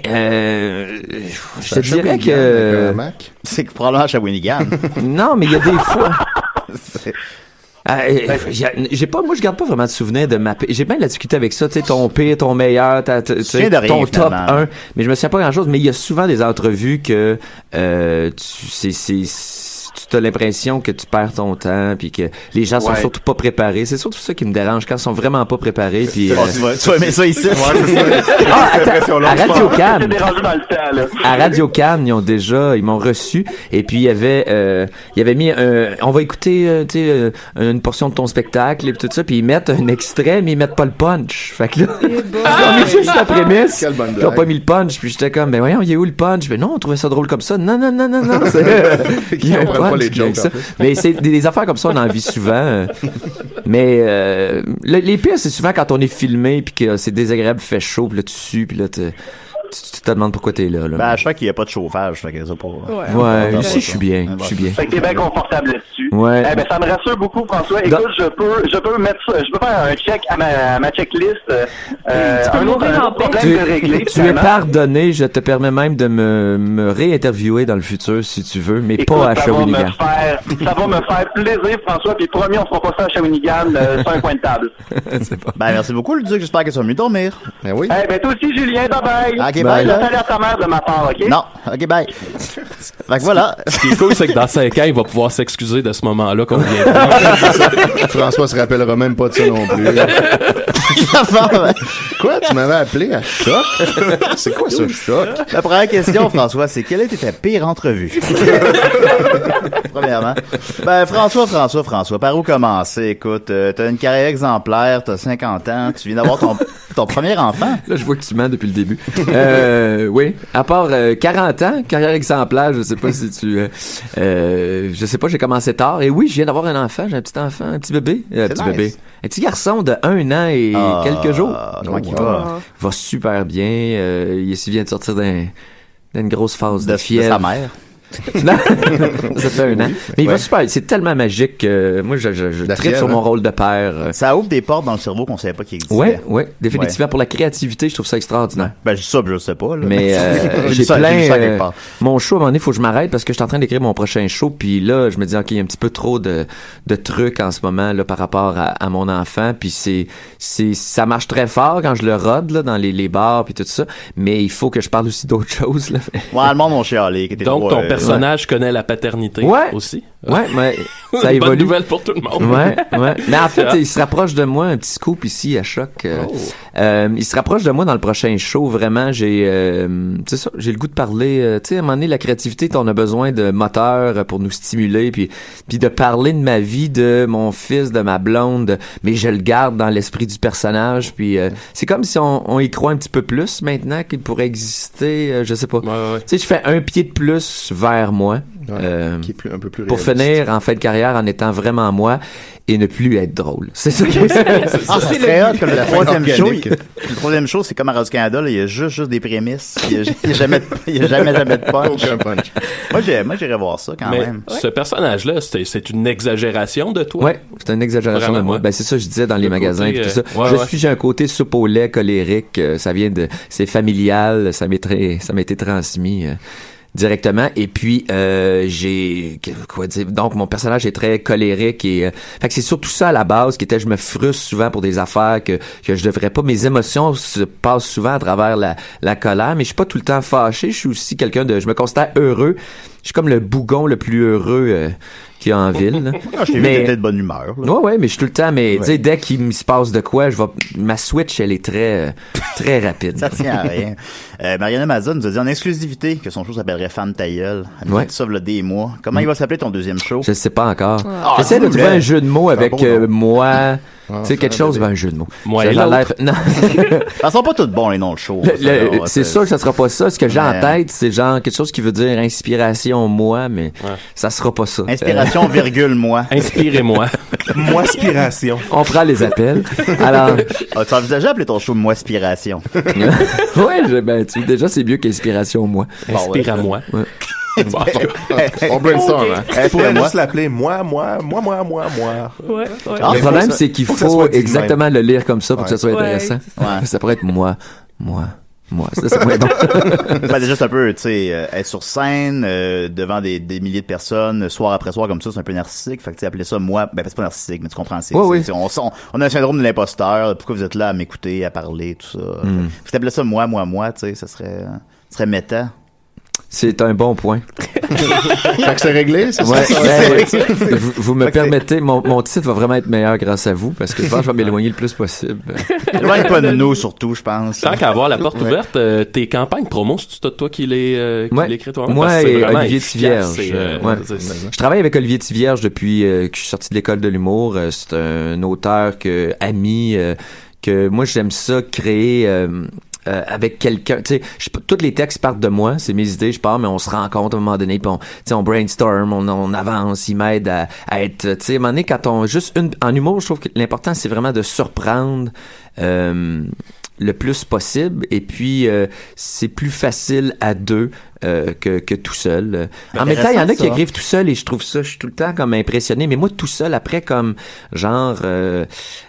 je te dirais Avec que... un Mac. C'est que probablement à Shawinigan. Non, mais il y a des fois... Moi, je garde pas vraiment de souvenirs de ma... J'ai bien de la difficulté avec ça, tu sais, ton pire, ton meilleur, tu sais, viens de rien, ton top finalement. 1. Mais je me souviens pas grand-chose, mais il y a souvent des entrevues que tu as l'impression que tu perds ton temps, puis que les gens sont surtout pas préparés. C'est surtout ça qui me dérange, quand ils sont vraiment pas préparés, puis... Tu vas aimer ça ici. à Radio J'étais Cannes, dérangé dans le temps, là. à Radio Cannes, ils m'ont reçu, et puis il y avait mis on va écouter, une portion de ton spectacle, et tout ça, puis ils mettent un extrait, mais ils mettent pas le punch. Fait que là, ils ont mis juste la prémisse, Quelle bonne ils ont blague. pas mis le punch, puis j'étais comme, ben voyons, il est où le punch? Ben non, on trouvait ça drôle comme ça. Non, il y a un comprennent pas punch, les il y a jokes, ça. en plus. Mais c'est des affaires comme ça, on en vit souvent. Mais les pires, c'est souvent quand on est filmé, puis que c'est désagréable, il fait chaud, puis là, tu sues, puis là, tu te demandes pourquoi t'es là. Ben, je crois qu'il n'y a pas de chauffage, fait que ça pas. Ouais, ici, je suis bien. Je suis bien. Fait que t'es bien confortable là-dessus. Ouais. Eh ben, ça me rassure beaucoup, François. Écoute, je peux mettre ça, je peux faire un check à ma checklist. Un autre problème de régler. Tu es pardonné, je te permets même de me réinterviewer dans le futur si tu veux, mais Écoute, pas à Shawinigan. ça va me faire plaisir, François, puis promis, on fera pas ça à Shawinigan sur un coin de table. Ben, merci beaucoup, Luduc. J'espère que tu vas mieux dormir. Ben oui. Eh ben, toi aussi, Julien, bye-bye. Ok, bye, là. Salut à ta mère de ma part, ok? Non, ok, bye. Fait que voilà. Ce qui est cool, c'est que dans 5 ans, il va pouvoir s'excuser de ce moment-là qu'on vient de François se rappellera même pas de ça non plus. Quoi? Tu m'avais appelé à Choc? C'est quoi ça, Choc? La première question, François, c'est quelle était ta pire entrevue? Premièrement. Ben, François, par où commencer? Écoute, t'as une carrière exemplaire, t'as 50 ans, tu viens d'avoir ton premier enfant. Là, je vois que tu mens depuis le début. Oui. À part 40 ans, carrière exemplaire, je sais pas si tu... je sais pas, j'ai commencé tard. Et oui, je viens d'avoir un enfant, j'ai un petit enfant, un petit bébé. Bébé. Un petit garçon de 1 an et quelques jours. Comment il va? Il va super bien. Il vient de sortir d'une grosse phase de De fièvre. sa mère. Non, ça fait 1 an. Mais il va super. C'est tellement magique que moi, je tripe fièvre, sur mon hein? rôle de père. Ça ouvre des portes dans le cerveau qu'on savait pas qu'il existait. Ouais, définitivement. Pour la créativité, je trouve ça extraordinaire. Ben, ça, je sais pas, là. Mais J'ai j'ai ça quelque plein... part. mon show, à un moment donné, il faut que je m'arrête parce que je suis en train d'écrire mon prochain show. Puis là, je me dis, OK, il y a un petit peu trop de trucs en ce moment là par rapport à mon enfant. Puis ça marche très fort quand je le rode là, dans les bars puis tout ça. Mais il faut que je parle aussi d'autres choses. Là. Ouais, le monde, on chialé. qui était Donc, trop, ton personnage connaît la paternité aussi. Ouais, mais ça Une bonne évolue. nouvelle pour tout le monde. Ouais. Mais en fait, il se rapproche de moi, un petit scoop ici à Choc. Il se rapproche de moi dans le prochain show. Vraiment, c'est ça, j'ai le goût de parler. Tu sais, à un moment donné, la créativité, on a besoin de moteurs pour nous stimuler, puis de parler de ma vie, de mon fils, de ma blonde. Mais je le garde dans l'esprit du personnage. Puis c'est comme si on y croit un petit peu plus maintenant qu'il pourrait exister. Je sais pas. Ouais. Tu sais, je fais un pied de plus vers moi. Qui est un peu plus Pour réaliste. finir en fin de carrière en étant vraiment moi et ne plus être drôle. C'est ça que Ah, ça serait hot, comme le troisième show. organique. Le troisième show, c'est comme à Radio-Canada, là, il y a juste des prémices. Il y a jamais de punch. Aucun punch. Moi, j'irais voir ça quand Mais même. ce personnage-là, c'est une exagération de toi. Ouais, c'est une exagération Vraiment, de moi. ouais. Ben c'est ça que je disais dans les Le magasins côté, et tout ça. ouais. J'ai un côté soupe au lait colérique, ça vient c'est familial, ça m'a été transmis directement. Et puis quoi dire, donc mon personnage est très colérique et fait que c'est surtout ça à la base qui était, je me frustre souvent pour des affaires que je devrais pas. Mes émotions se passent souvent à travers la colère, mais je suis pas tout le temps fâché. Je suis aussi quelqu'un je me considère heureux. Je suis comme le bougon le plus heureux qu'il y a en ville. Là. Ah, je t'ai vu, t'étais de bonne humeur. Là. Ouais, mais je suis tout le temps, mais tu sais, dès qu'il me se passe de quoi, ma switch, elle est très, très rapide. Ça tient à rien. Mariana Mazza nous a dit en exclusivité que son show s'appellerait Femme ta gueule. Elle nous a dit ça il y a des mois. Comment il va s'appeler ton deuxième show? Je sais pas encore. Ah, J'essaie de trouver un jeu de mots avec bon, moi. Tu sais, quelque chose, un jeu de mots. Moi J'ai et l'air- l'autre. Non. Ils sont pas tous bons, les noms de show. C'est sûr que ça sera pas ça. Ce que j'ai en Mais- tête, c'est genre quelque chose qui veut dire inspiration, moi, mais ça sera pas ça. Inspiration, virgule, moi. Inspirez-moi. Moi, aspiration. On prend les appels. Alors, Tu envisageais d'appeler ton show Moi-Spiration? ben, déjà, c'est mieux qu'inspiration, moi. Inspire à moi. Ouais. Bon, en tout cas, On brainstorm, hein. On pourrait moi. juste l'appeler moi. Ouais. Alors, le Mais problème, faut c'est qu'il faut que ça faut soit dit de exactement le lire comme ça pour que ça soit Ouais, intéressant. Ouais. Ça pourrait être moi. moi. Ça, c'est moins bon. Ben, déjà, c'est un peu, tu sais, être sur scène, devant des milliers de personnes, soir après soir, comme ça, c'est un peu narcissique. Fait que, tu sais, appeler ça moi, ben, c'est pas narcissique, mais tu comprends, Oui. on a un syndrome de l'imposteur. Pourquoi vous êtes là à m'écouter, à parler, tout ça? Fait que t'appelais ça moi, tu sais, ça serait méta. C'est un bon point. Fait que c'est réglé, c'est Ouais, ça? vous me permettez, mon titre va vraiment être meilleur grâce à vous, parce que je pense que je vais m'éloigner le plus possible. Éloigne pas de nous, surtout, je pense. Tant qu'à avoir la porte ouverte, tes campagnes promo, c'est toi qui les écrit toi-même? Moi Parce que c'est et vraiment Olivier efficace, Tivierge. c'est- Je travaille avec Olivier Tivierge depuis que je suis sorti de l'école de l'humour. C'est un auteur ami que moi j'aime ça créer avec quelqu'un, tu sais, tous les textes partent de moi, c'est mes idées, je pars, mais on se rencontre à un moment donné, puis on brainstorm, on avance, il m'aide à être, tu sais, à un moment donné, quand en humour, je trouve que l'important, c'est vraiment de surprendre le plus possible, et puis c'est plus facile à deux que tout seul. En même temps, il y en a qui écrivent tout seul, et je suis tout le temps comme impressionné, mais moi, tout seul, après, comme, genre,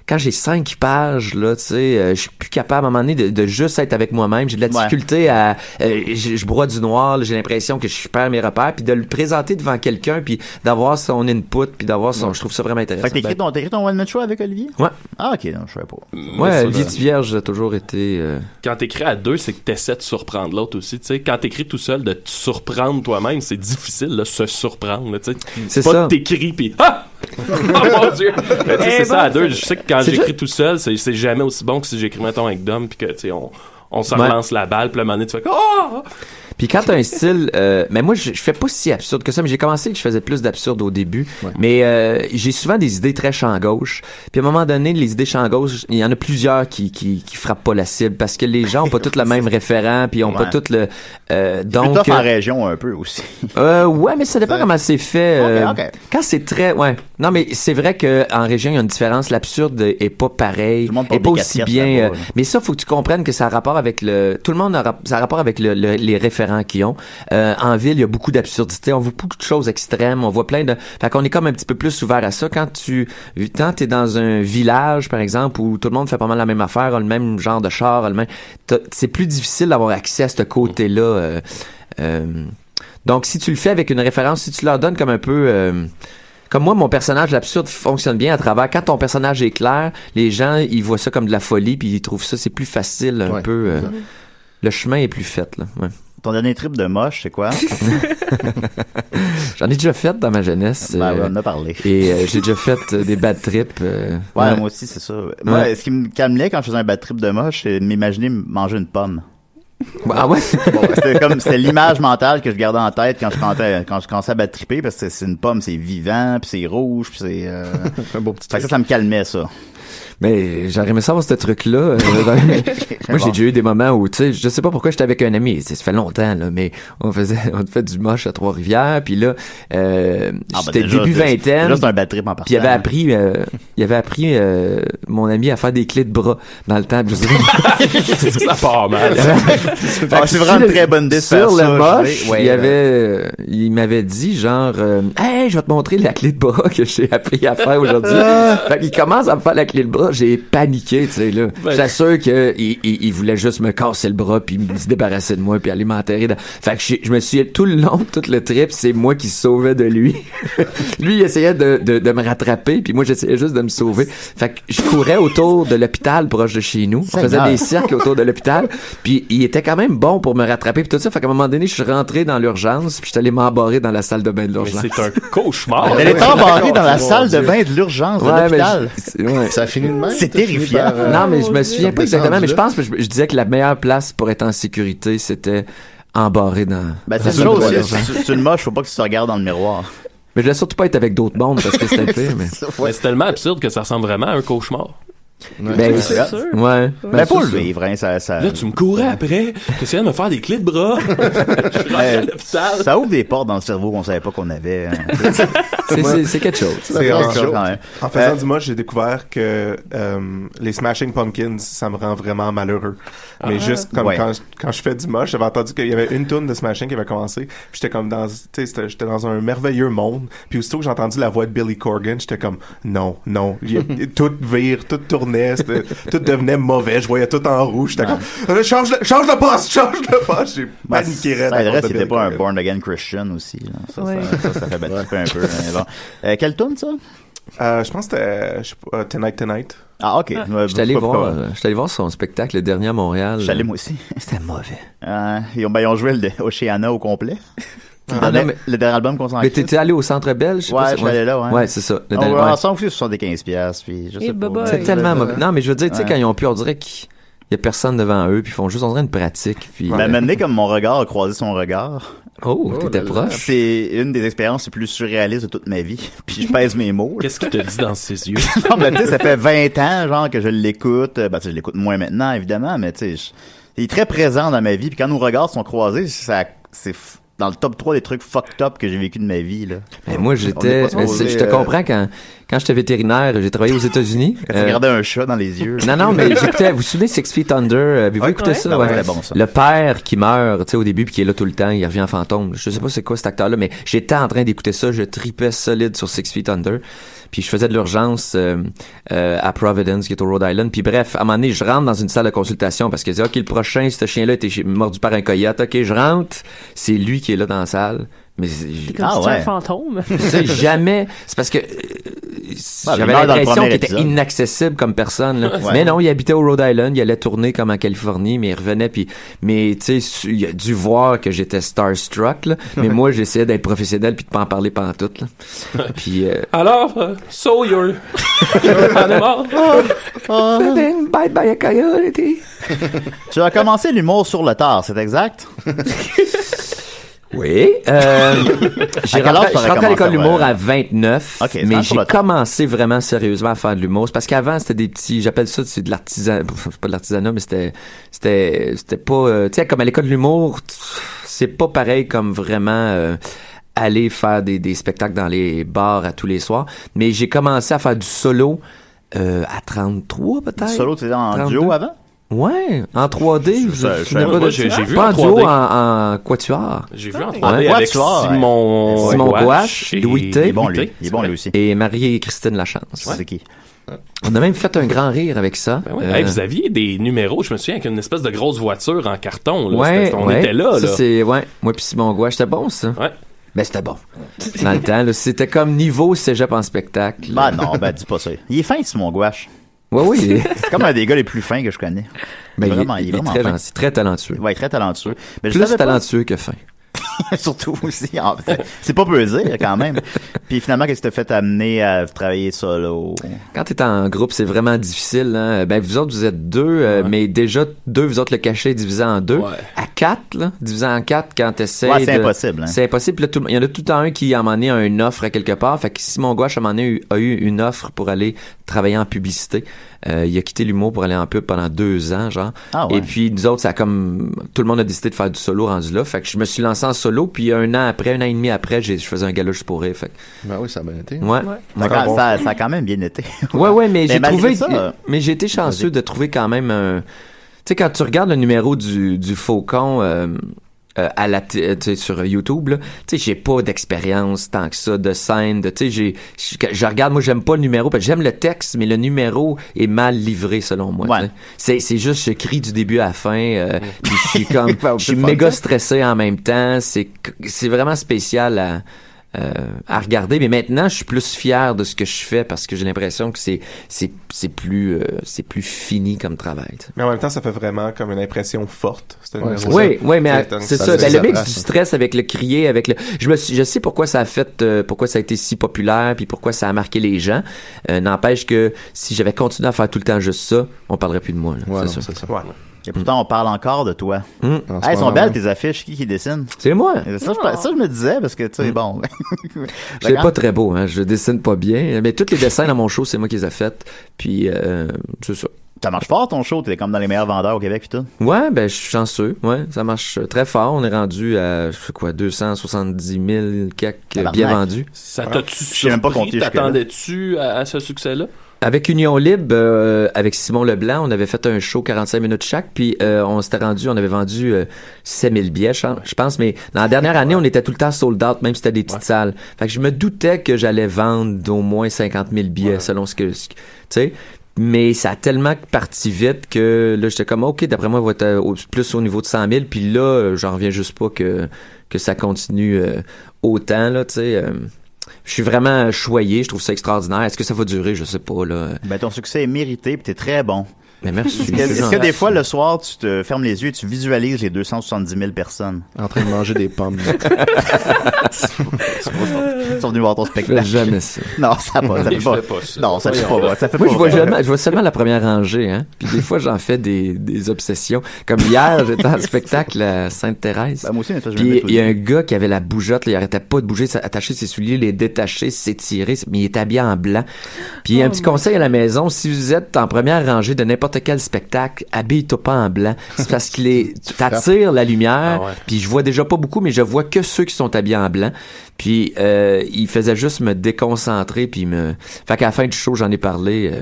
quand j'ai 5 pages, là, tu sais, je suis plus capable, à un moment donné, de juste être avec moi-même. J'ai de la difficulté à... je broie du noir, là, j'ai l'impression que je perds mes repères, puis de le présenter devant quelqu'un, puis d'avoir son input, puis d'avoir son... Je trouve ça vraiment intéressant. Fait que t'as écrit ton one-man show avec Olivier? Ouais. Ah, ok, non, je savais pas. Ouais, Olivier Tivierge a toujours été... Quand t'écris à deux, c'est que t'essaies de surprendre l'autre aussi, tu sais. Quand t'écris tout seul, de te surprendre toi-même, c'est difficile, là, se surprendre, là, tu sais. C'est pas ça. que t'écris, pis ah! Oh mon Dieu! Mais, tu sais, c'est ça à deux. Je sais que quand j'écris tout seul, c'est jamais aussi bon que si j'écris, mettons, avec Dom, pis que, tu sais, on se relance la balle, puis le moment donné, tu fais oh! Puis quand t'as un style, mais moi je fais pas si absurde que ça, mais j'ai commencé que je faisais plus d'absurde au début, mais j'ai souvent des idées très champ gauche. Puis à un moment donné, les idées champ gauche, il y en a plusieurs qui frappent pas la cible parce que les gens ont pas tous le même référent, puis ont pas tout le donc plutôt en région un peu aussi. Ouais, mais ça dépend comment c'est fait. Ok. Quand c'est très non, mais c'est vrai que en région il y a une différence, l'absurde est pas pareil, est pas aussi bien mais ça faut que tu comprennes que ça a rapport avec tout le monde ça a rapport avec les référents qu'ils ont. En ville, il y a beaucoup d'absurdités. On voit beaucoup de choses extrêmes. On voit plein de... Fait qu'on est comme un petit peu plus ouvert à ça. Quand t'es dans un village, par exemple, où tout le monde fait pas mal la même affaire, a le même genre de char, c'est plus difficile d'avoir accès à ce côté-là. Donc, si tu le fais avec une référence, si tu leur donnes comme un peu... Comme moi, mon personnage, l'absurde, fonctionne bien à travers. Quand ton personnage est clair, les gens, ils voient ça comme de la folie, puis ils trouvent ça, c'est plus facile un peu... le chemin est plus fait, là. Ouais. Ton dernier trip de moche, c'est quoi? J'en ai déjà fait dans ma jeunesse. Ben, on en a parlé. Et j'ai déjà fait des bad trips. Ouais, moi aussi, c'est ça. Moi, ce qui me calmait quand je faisais un bad trip de moche, c'est de m'imaginer manger une pomme. Ah ouais? C'était l'image mentale que je gardais en tête quand je commençais à bad tripper, parce que c'est une pomme, c'est vivant, puis c'est rouge, puis c'est... un beau petit fait que ça me calmait, ça. Mais j'aurais aimé savoir ce truc-là. Moi, j'ai déjà eu des moments où, tu sais, je sais pas pourquoi j'étais avec un ami. Ça fait longtemps, là, mais on fait du moche à Trois-Rivières. Puis là, j'étais début vingtaine. Juste un bad trip en partant. Puis il avait appris mon ami à faire des clés de bras dans le temps. Ça part mal. C'est vraiment une très bonne idée. Sur le moche, il m'avait dit genre, hey, je vais te montrer la clé de bras que j'ai appris à faire aujourd'hui. Fait qu'il commence à me faire la clé de bras. J'ai paniqué, tu sais, là. J'assure que il voulait juste me casser le bras puis se débarrasser de moi puis aller m'enterrer. Fait que je me suis tout le long, tout le trip, c'est moi qui sauvais de lui. Lui, il essayait de me rattraper puis moi, j'essayais juste de me sauver. Fait que je courais autour de l'hôpital proche de chez nous. On faisait des cercles autour de l'hôpital puis il était quand même bon pour me rattraper puis tout ça. Fait qu'à un moment donné, je suis rentré dans l'urgence puis je suis allé m'embarrer dans la salle de bain de l'urgence. Mais c'est un cauchemar. Elle est embarrée dans la salle de bain de l'urgence de l'hôpital. Ça a fini de même? C'est terrifiant. Non, mais je me souviens pas exactement, mais je pense que je disais que la meilleure place pour être en sécurité, c'était embarré dans... Ben, c'est une chose, c'est une moche, faut pas que tu te regardes dans le miroir. Mais je voulais surtout pas être avec d'autres mondes parce que c'était pire, mais... Mais c'est tellement absurde que ça ressemble vraiment à un cauchemar. Ben, c'est sûr. Ouais. Ben, faut le vivre, hein, ça... Là, tu me courais après, t'essayais de me faire des clés de bras. Je suis rentré à l'hôpital. Ça ouvre des portes dans le cerveau qu'on savait pas qu'on avait. Hein. C'est quelque chose. C'est en faisant du moche, j'ai découvert que les Smashing Pumpkins, ça me rend vraiment malheureux. Mais juste comme quand je fais du moche, j'avais entendu qu'il y avait une toune de Smashing qui avait commencé, puis j'étais comme j'étais dans un merveilleux monde, puis aussitôt que j'ai entendu la voix de Billy Corgan, j'étais comme non, tout vire, tout tourné, tournait, tout devenait mauvais, je voyais tout en rouge, j'étais comme change le poste, j'ai paniqué raide. Ça aiderait si t'étais pas un born again Christian aussi, là. Ça fait battre un peu, mais bon. Quelle tune, ça? Je pense que c'était, je sais pas, Tonight. Ah, ok. J'étais allé voir son spectacle le dernier à Montréal. J'allais moi aussi. C'était mauvais. Ils ont joué le Oceana au complet. Le dernier album qu'on s'en Mais t'étais allé au Centre Belge? Ouais, je suis allé là, ouais. Ouais, c'est ça. On s'en fout, 75$, puis je sais pas. C'est tellement mauvais. Non, mais je veux dire, tu sais, quand ils ont pu, on dirait qu'il y a personne devant eux, puis ils font juste, on dirait une pratique, puis... Ben, maintenant, comme mon regard a croisé son regard. Oh, t'étais proche. C'est une des expériences les plus surréalistes de toute ma vie. Puis je pèse mes mots. Qu'est-ce qu'il te dit dans ses yeux? Non, ben, tu sais, ça fait 20 ans, genre, que je l'écoute. Ben, tu sais, je l'écoute moins maintenant, évidemment, mais tu sais, il est très présent dans ma vie. Puis quand nos regards sont croisés, c'est dans le top 3 des trucs fucked up que j'ai vécu de ma vie, là. Mais moi, je te comprends quand j'étais vétérinaire, j'ai travaillé aux États-Unis. Quand tu regardais un chat dans les yeux. Non, mais j'écoutais, vous vous souvenez 6 Feet Under? Avez-vous écouté ça? Ben ouais, c'était bon, ça. Le père qui meurt, tu sais, au début, puis qui est là tout le temps, il revient en fantôme. Je sais pas c'est quoi cet acteur-là, mais j'étais en train d'écouter ça, je tripais solide sur 6 Feet Under. Puis je faisais de l'urgence à Providence, qui est au Rhode Island. Puis bref, à un moment donné, je rentre dans une salle de consultation parce que je dis, OK, le prochain, ce chien-là était mordu par un coyote. OK, je rentre, c'est lui qui est là dans la salle. Mais c'est comme si c'était un fantôme. Tu sais, jamais. C'est parce que j'avais l'impression qu'il était inaccessible comme personne. Là. Ouais. Mais non, il habitait au Rhode Island, il allait tourner comme en Californie, mais il revenait. Mais tu sais, il a dû voir que j'étais starstruck. Là, mais moi, j'essayais d'être professionnel puis de pas en parler pantoute. Là. Puis alors, so you're animal. Been bite by a coyote. Tu as commencé l'humour sur le tard, c'est exact? Oui. Je rentrais à l'école de l'humour à 29, mais j'ai commencé vraiment sérieusement à faire de l'humour. C'est parce qu'avant, c'était des petits, j'appelle ça, c'est de l'artisanat, c'est pas de l'artisanat, mais c'était pas, tu sais, comme à l'école de l'humour, c'est pas pareil comme vraiment aller faire des spectacles dans les bars à tous les soirs. Mais j'ai commencé à faire du solo à 33 peut-être. Du solo, tu étais en duo avant? Ouais, en 3D. J'ai vu pas en 3D. En duo, en quatuor. J'ai vu en 3D avec Simon Gouache, Louis T. Il est bon, lui aussi. Et Marie-Christine Lachance. Ouais. C'est qui? On a même fait un grand rire avec ça. Ben ouais. Vous aviez des numéros, je me souviens, avec une espèce de grosse voiture en carton. Là. Ouais, on était là. Ça, c'est, moi puis Simon Gouache, c'était bon, ça. Ouais. Ben, c'était bon. Dans le temps, là, c'était comme niveau cégep en spectacle. Ben non, dis pas ça. Il est fin, Simon Gouache. Oui. C'est comme un des gars les plus fins que je connais. Ben, il est vraiment fin. Très talentueux. Ouais, très talentueux. Mais plus talentueux que fin. Surtout aussi. C'est pas peu dire, quand même. Puis finalement, qu'est-ce qui t'a fait amener à travailler solo? Quand t'es en groupe, c'est vraiment difficile. Hein? Ben, vous autres, vous êtes deux, mais déjà, vous autres, le cachet est divisé en deux. Ouais. À 4, là, divisé en 4, quand t'essaies. Ouais, c'est impossible. Hein? C'est impossible. Là, il y en a tout le temps un qui, à un moment donné, a une offre à quelque part. Fait que Simon Gouache, à un moment donné, a eu une offre pour aller travailler en publicité. Il a quitté l'humour pour aller en pub pendant 2 ans, genre. Ah ouais. Et puis, nous autres, ça a comme... Tout le monde a décidé de faire du solo rendu là. Fait que je me suis lancé en solo. Puis un an et demi après, je faisais un gala juste pour rire. Fait que... Ben oui, ça a bien été. Ouais. Ça a quand même bien été. Ouais, mais j'ai trouvé... Mais j'ai été chanceux de trouver quand même un... Tu sais, quand tu regardes le numéro du Faucon... à sur YouTube, là, tu sais, j'ai pas d'expérience tant que ça de scène, tu sais, je regarde, moi j'aime pas le numéro parce que j'aime le texte, mais le numéro est mal livré selon moi. Ouais. C'est juste je crie du début à la fin, puis je suis comme je suis méga stressé en même temps, c'est vraiment spécial à regarder, mais maintenant je suis plus fier de ce que je fais parce que j'ai l'impression que c'est plus fini comme travail. T'sais. Mais en même temps, ça fait vraiment comme une impression forte. Oui, mais c'est ça. Ben, le mix du stress avec le crier, avec le, je sais pourquoi ça a fait, pourquoi ça a été si populaire, puis pourquoi ça a marqué les gens. N'empêche que si j'avais continué à faire tout le temps juste ça, on parlerait plus de moi. Là, ouais, c'est ça. Ouais. Et pourtant, on parle encore de toi. Elles sont belles, tes affiches. Qui dessine? C'est moi. Ça, je me disais, parce que, tu sais, bon. C'est pas très beau, hein. Je dessine pas bien. Mais tous les dessins dans mon show, c'est moi qui les ai faits. Puis, c'est ça. Ça marche fort, ton show? T'es comme dans les meilleurs vendeurs au Québec, pis tout? Ouais, ben, je suis chanceux. Ouais, ça marche très fort. On est rendu à, 270 000 quelques billets vendus. Ça t'a-tu surpris? T'attendais-tu à ce succès-là? Avec Union Libre, avec Simon Leblanc, on avait fait un show 45 minutes chaque, puis on avait vendu 7000 billets, je pense, mais dans la dernière année, on était tout le temps sold out, même si c'était des petites salles. Fait que je me doutais que j'allais vendre d'au moins 50 000 billets, selon ce que tu sais. Mais ça a tellement parti vite que là, j'étais comme, OK, d'après moi, il va être plus au niveau de 100 000. Puis là, j'en reviens juste pas que ça continue autant, là, tu sais. Je suis vraiment choyé, je trouve ça extraordinaire. Est-ce que ça va durer? Je sais pas, là. Ben, ton succès est mérité, puis t'es très bon. Mais merci. Est-ce que des fois, le soir, tu te fermes les yeux et tu visualises les 270 000 personnes? En train de manger des pommes. Ils sont venus voir ton Je spectacle. fais jamais ça. Non, ça va pas. Ça fait pas. ça. Non, ça fait pas. Ça fait Moi, pas. je vois seulement la première rangée, hein. Puis des fois, j'en fais des obsessions. Comme hier, j'étais en spectacle à Sainte-Thérèse. Ben, moi aussi, mais ça, je Puis il y a un gars qui avait la bougeotte, là, il arrêtait pas de bouger, attacher ses souliers, les détacher, s'étirer, mais il était habillé en blanc. Puis un petit conseil à la maison, si vous êtes en première rangée de n'importe quel spectacle, habille-toi pas en blanc. C'est parce que t'attires la lumière. Ah ouais. Puis je vois déjà pas beaucoup, mais je vois que ceux qui sont habillés en blanc. Puis il faisait juste me déconcentrer, puis fait qu'à la fin du show, j'en ai parlé.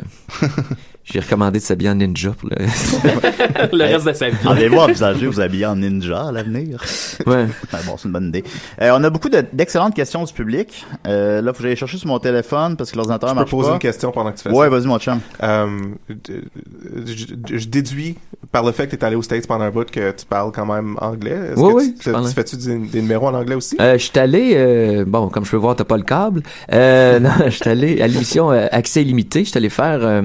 J'ai recommandé de s'habiller en ninja pour le reste de sa vie. Allez-vous envisager vous habiller en ninja à l'avenir? Ouais. Bon, c'est une bonne idée. On a beaucoup d'excellentes questions du public. Là, faut que j'aille chercher sur mon téléphone parce que l'ordinateur Je peux marche poser pas. une question pendant que tu fais Ouais, ça? vas-y, mon chum. Je déduis par le fait que tu es allé aux States pendant un bout que tu parles quand même anglais. Est-ce Oui, que tu fais-tu des numéros en anglais aussi? Je suis allé, bon, comme je peux voir, t'as pas le câble. Non, je suis allé à l'émission Accès illimité. Je suis allé faire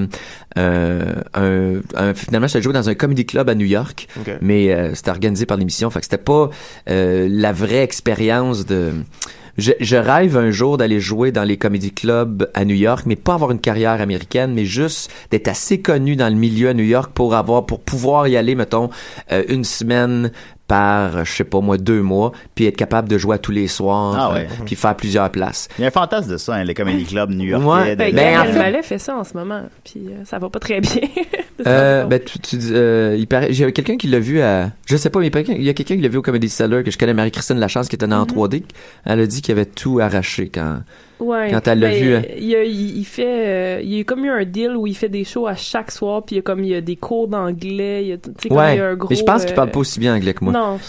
finalement, j'étais joué dans un comedy club à New York, Okay. mais c'était organisé par l'émission, fait que c'était pas la vraie expérience de... Je rêve un jour d'aller jouer dans les comedy clubs à New York, mais pas avoir une carrière américaine, mais juste d'être assez connu dans le milieu à New York pour pouvoir y aller, mettons, une semaine par, je sais pas moi, 2 mois, puis être capable de jouer à tous les soirs, puis faire plusieurs places. Il y a un fantasme de ça, hein, les comedy clubs new-yorkais. Ouais. Ben, Ben, en Gad fait- Elmaleh fait ça en ce moment, puis ça va pas très bien. Il paraît, j'ai quelqu'un qui l'a vu à, je sais pas, mais il y a quelqu'un qui l'a vu au Comedy Cellar, que je connais, Marie-Christine Lachance, qui était en 3D. Elle a dit qu'il avait tout arraché quand elle l'a vu. Il y a comme eu un deal où il fait des shows à chaque soir, puis il y a des cours d'anglais, il y a, tu sais, comme il y a un gros... mais je pense qu'il parle pas aussi bien anglais que moi. Non,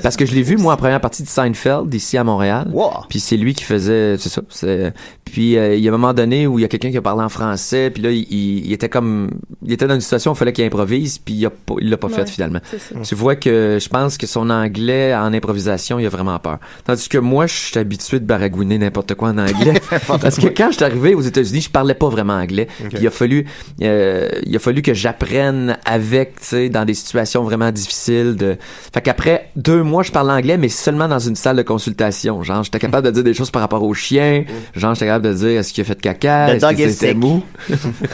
parce que je l'ai vu, moi, en première partie de Seinfeld, ici à Montréal. Wow. Puis c'est lui qui faisait, c'est ça. Puis il y a un moment donné où il y a quelqu'un qui a parlé en français, puis là, il était dans une situation où il fallait qu'il improvise, puis il l'a pas fait finalement. Tu vois que je pense que son anglais en improvisation, il a vraiment peur. Tandis que moi, je suis habitué de baragouiner n'importe quoi en anglais. Parce que quand je suis arrivé aux États-Unis, je parlais pas vraiment anglais. Okay. Puis il a fallu que j'apprenne avec, tu sais, dans des situations vraiment difficiles. Fait qu'après 2 mois, je parlais anglais, mais seulement dans une salle de consultation. Genre, j'étais capable de dire des choses par rapport au chien. Genre, j'étais capable de dire est-ce qu'il a fait de caca, Le est-ce dog que est c'était sick. mou.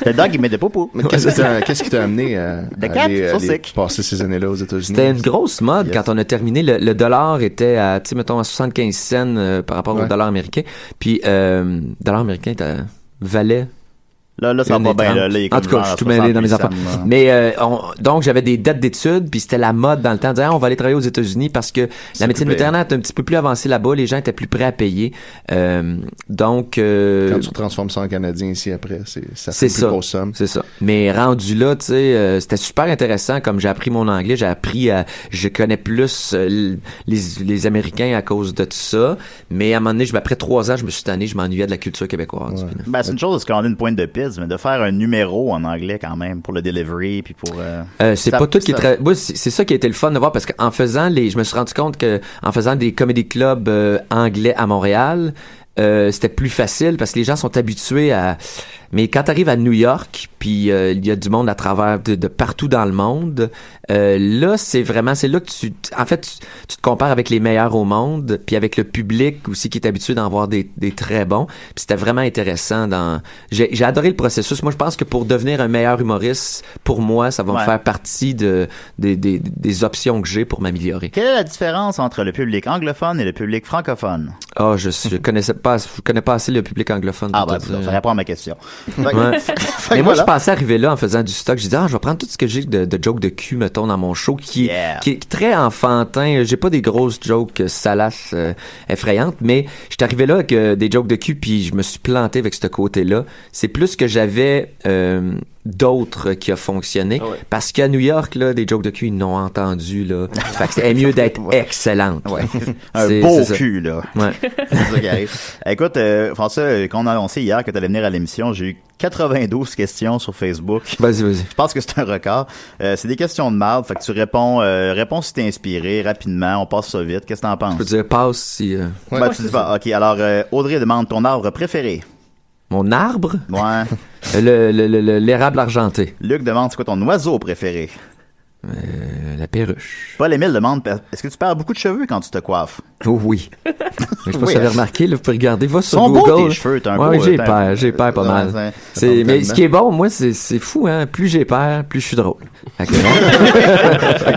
Le dog, il met des popos. Mais qu'est-ce qui t'a amené à aller sick. passer ces années-là aux États-Unis? C'était une grosse mode quand on a terminé. Le dollar était à, tu sais, mettons, à 75 cents par rapport au dollar américain. Puis, dollar américain valait. Là, ça va pas bien. Là, il est en tout cas, je suis tout mêlé dans mes affaires. Mais donc, j'avais des dettes d'études, puis c'était la mode dans le temps de dire on va aller travailler aux États-Unis parce que la médecine vétérinaire est un petit peu plus avancée là-bas, les gens étaient plus prêts à payer. Donc... quand tu transformes ça en Canadien ici après, ça fait une plus grosse somme. C'est ça. Mais rendu là, tu sais, c'était super intéressant comme j'ai appris mon anglais, je connais plus les Américains à cause de tout ça, mais à un moment donné, après 3 ans, je me suis tanné, je m'ennuyais de la culture québécoise. Ouais. Ben, c'est une chose quand on a une pointe de piste, mais de faire un numéro en anglais quand même pour le delivery puis pour c'est pas tout qui est très... Moi, c'est ça qui a été le fun de voir parce qu'en faisant je me suis rendu compte que en faisant des comedy clubs anglais à Montréal, c'était plus facile parce que les gens sont habitués à... Mais quand tu arrives à New York, puis il y a du monde à travers de partout dans le monde, là, c'est là que tu te compares avec les meilleurs au monde, puis avec le public aussi qui est habitué d'en voir des très bons. Puis c'était vraiment intéressant. J'ai adoré le processus. Moi, je pense que pour devenir un meilleur humoriste, pour moi, ça va me faire partie des options que j'ai pour m'améliorer. Quelle est la différence entre le public anglophone et le public francophone? Je connais pas assez le public anglophone. Ça répond à ma question. Mais moi, je pensais arriver là en faisant du stock. J'ai dit, je vais prendre tout ce que j'ai de jokes de cul, mettons, dans mon show, qui est très enfantin. J'ai pas des grosses jokes salaces effrayantes, mais j'étais arrivé là avec des jokes de cul, puis je me suis planté avec ce côté-là. C'est plus que j'avais d'autres qui a fonctionné. Parce qu'à New York, là, des jokes de cul, ils n'ont entendu, là. Fait que c'est mieux d'être excellente. Ouais. Un beau cul, là. Ouais. C'est ça qui arrive. Écoute, François, quand on a annoncé hier que tu allais venir à l'émission, j'ai eu 92 questions sur Facebook. Vas-y. Je pense que c'est un record. C'est des questions de marde, fait que tu réponds si t'es inspiré, rapidement, on passe ça vite. Qu'est-ce que t'en penses? Je peux dire passe si... Ben, tu dis pas. OK, alors, Audrey demande ton arbre préféré. Mon arbre? Ouais. L'érable argenté. Luc demande c'est quoi ton oiseau préféré? La perruche. Paul-Émile demande est-ce que tu perds beaucoup de cheveux quand tu te coiffes? Oh oui. Mais je sais pas si vous avez remarqué, là, vous pouvez regarder, va sur sont Google. Beaux, tes cheveux, t'as un ouais, beau, j'ai peur pas mal. Mais ce qui est bon, moi, c'est fou, hein. Plus j'ai peur, plus je suis drôle.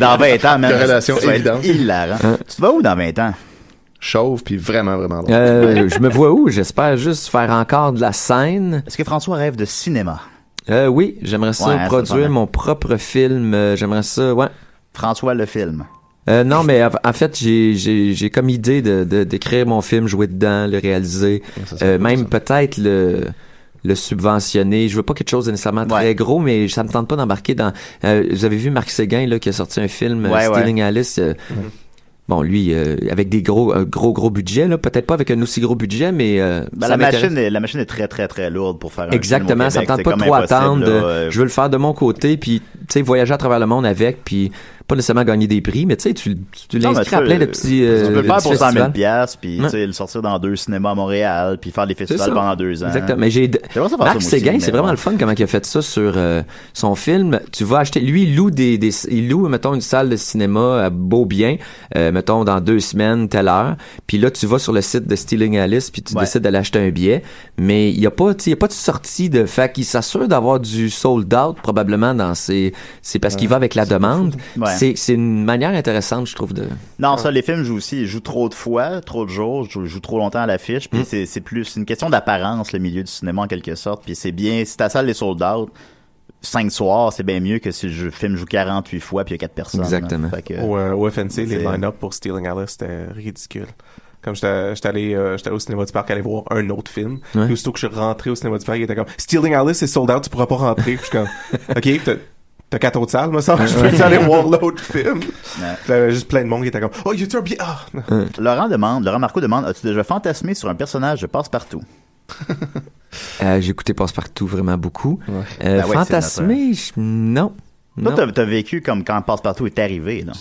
Dans 20 ans, même. Corrélation évidente. Hilarant. Tu te vas où dans 20 ans? Chauve, puis vraiment, vraiment drôle. Je me vois où? J'espère juste faire encore de la scène. Est-ce que François rêve de cinéma? Oui, j'aimerais ça produire mon propre film. J'aimerais ça, ouais. François le film. Non, mais en fait, j'ai comme idée d'écrire mon film, jouer dedans, le réaliser, même peut-être le subventionner. Je veux pas quelque chose de nécessairement très gros, mais ça me tente pas d'embarquer dans... vous avez vu Marc Séguin, là, qui a sorti un film, Stealing Alice... Bon, lui, avec des gros budget, là, peut-être pas avec un aussi gros budget, mais la machine est très, très, très lourde pour faire un exactement, film au Québec. Ça me tente pas trop attendre. Je veux le faire de mon côté, puis, tu sais, voyager à travers le monde avec, puis pas nécessairement gagner des prix, mais tu sais, tu l'inscris à plein de petits tu peux le faire pour 100 000 $, puis tu sais, le sortir dans 2 cinémas à Montréal, puis faire des festivals pendant 2 ans. Exactement. Mais Marc Séguin, c'est vraiment le fun comment il a fait ça sur son film. Tu vas acheter, lui, il loue, mettons, une salle de cinéma à Beaubien, mettons, dans 2 semaines, telle heure. Puis là, tu vas sur le site de Stealing Alice, puis tu décides d'aller acheter un billet. Mais il y a pas de sortie de fait qu'il s'assure d'avoir du sold out, probablement, c'est parce qu'il va avec la demande. C'est une manière intéressante, je trouve, de... Non, ça, les films jouent trop de fois, trop de jours, jouent trop longtemps à l'affiche, puis c'est une question d'apparence, le milieu du cinéma, en quelque sorte, puis c'est bien, si ta salle est sold out, 5 soirs, c'est bien mieux que si le film joue 48 fois, puis il y a 4 personnes. Exactement. Au FNC, les line-up pour Stealing Alice, c'était ridicule. Comme j'étais allé au cinéma du parc aller voir un autre film. Puis aussitôt que je suis rentré au cinéma du parc, il était comme Stealing Alice est sold out, tu pourras pas rentrer. Puis je suis comme OK, t'as 4 autres salles, me semble. Je peux aller voir l'autre film. Il y avait juste plein de monde qui était comme oh, il y a un billet. Laurent Marcoux demande as-tu déjà fantasmé sur un personnage de Passe-Partout? J'ai écouté Passe-Partout vraiment beaucoup. Fantasmé, non. Toi, t'as vécu comme quand Passe-Partout est arrivé, là.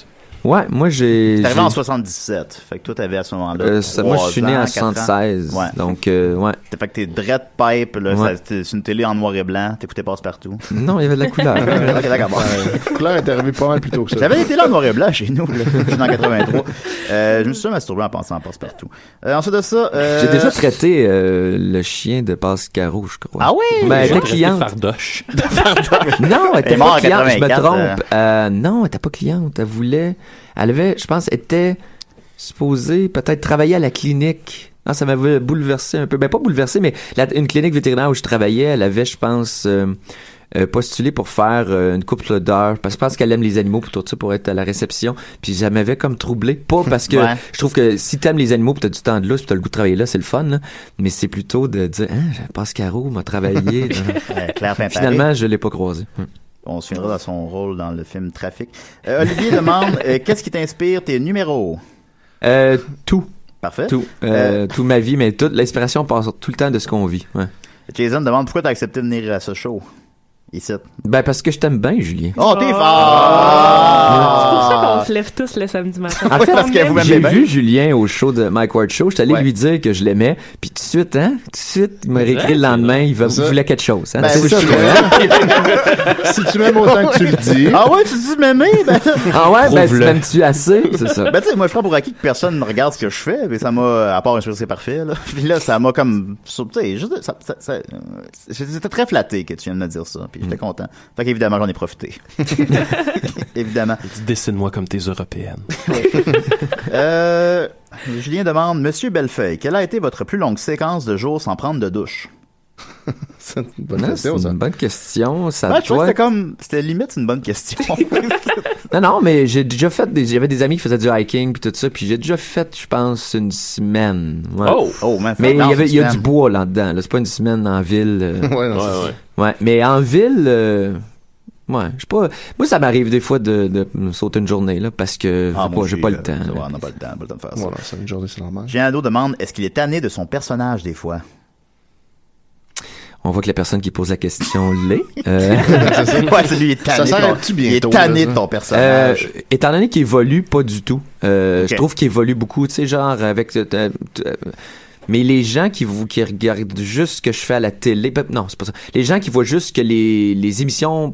Ouais, moi j'ai... C'est arrivé en 77. Fait que toi, t'avais à ce moment-là. Moi, je suis né en 76. Ouais. Donc, ouais. Fait que t'es dread pipe, là. C'est une télé en noir et blanc. T'écoutais Passe-Partout. Non, il y avait de la couleur. Ok, d'accord. La couleur est arrivée pas mal plus tôt que ça. J'avais des télés en noir et blanc chez nous, là. Je suis en 83. Je me suis déjà masturbé en pensant à Passe-Partout. Ensuite de ça, j'ai déjà traité le chien de Passe-Carreau, je crois. Ah oui? Ben, elle était cliente. Fardoche. Non, elle était pas cliente, je me 84, trompe. Non, elle était pas cliente. Elle avait, je pense, était supposée peut-être travailler à la clinique. Ah, ça m'avait bouleversé un peu. Ben, pas bouleversé, mais une clinique vétérinaire où je travaillais, elle avait, je pense, postulé pour faire une couple d'heures. Parce que je pense qu'elle aime les animaux pour tout ça, pour être à la réception. Puis ça m'avait comme troublé. Pas parce que je trouve que si t'aimes les animaux pis t'as du temps de lousse pis t'as le goût de travailler là, c'est le fun, là. Mais c'est plutôt de dire, Passe-Carreau m'a travaillé. Finalement, je l'ai pas croisé. On se souviendra dans son rôle dans le film Trafic. Olivier demande qu'est-ce qui t'inspire tes numéros? Tout. Parfait. Toute ma vie, mais toute l'inspiration passe tout le temps de ce qu'on vit. Ouais. Jason demande pourquoi t'as accepté de venir à ce show. Ici. Ben, parce que je t'aime bien, Julien. Oh, t'es fort! C'est pour ça qu'on se lève tous le samedi matin. En fait, parce que j'ai vu Julien au show de Mike Ward Show. J'étais allé lui dire que je l'aimais. Puis tout de suite, il m'a réécrit le lendemain. Il voulait quelque chose. Hein? Ben, c'est ça. Si tu m'aimes autant que tu le dis. Ah ouais, tu dis m'aimer? Ben... Ah ouais, ben, tu m'aimes-tu assez? C'est ça. Ben, tu sais, moi, je prends pour acquis que personne ne regarde ce que je fais. Mais ça m'a, à part un c'est parfait, là. Puis là, ça m'a comme, tu sais, j'étais très flatté que tu viennes de me dire ça. Puis j'étais content. Fait qu'évidemment, j'en ai profité. Évidemment. Dessine-moi comme tes européennes. Julien demande, Monsieur Bellefeuille, quelle a été votre plus longue séquence de jours sans prendre de douche? C'est une bonne question, c'est une bonne question. Ça je trouvais que c'était limite une bonne question. non, mais j'ai déjà fait j'avais des amis qui faisaient du hiking puis tout ça, puis j'ai déjà fait, je pense, une semaine. Ouais. Oh, man, mais il y a du bois là-dedans. Là. C'est pas une semaine en ville. Ouais, mais en ville, ouais, je sais pas. Moi, ça m'arrive des fois de me sauter une journée, là, parce que j'ai pas le temps. Ouais, on n'a pas le temps de faire ça. Voilà, c'est une journée, c'est normal. Gianado demande, est-ce qu'il est tanné de son personnage des fois? On voit que la personne qui pose la question l'est. Ouais, c'est lui, il est tanné. Ça s'arrête-tu bientôt? Il est tanné de ton personnage. Étant donné qu'il évolue pas du tout, je trouve qu'il évolue beaucoup, tu sais, genre avec... mais les gens qui regardent juste ce que je fais à la télé... Non, c'est pas ça. Les gens qui voient juste que les émissions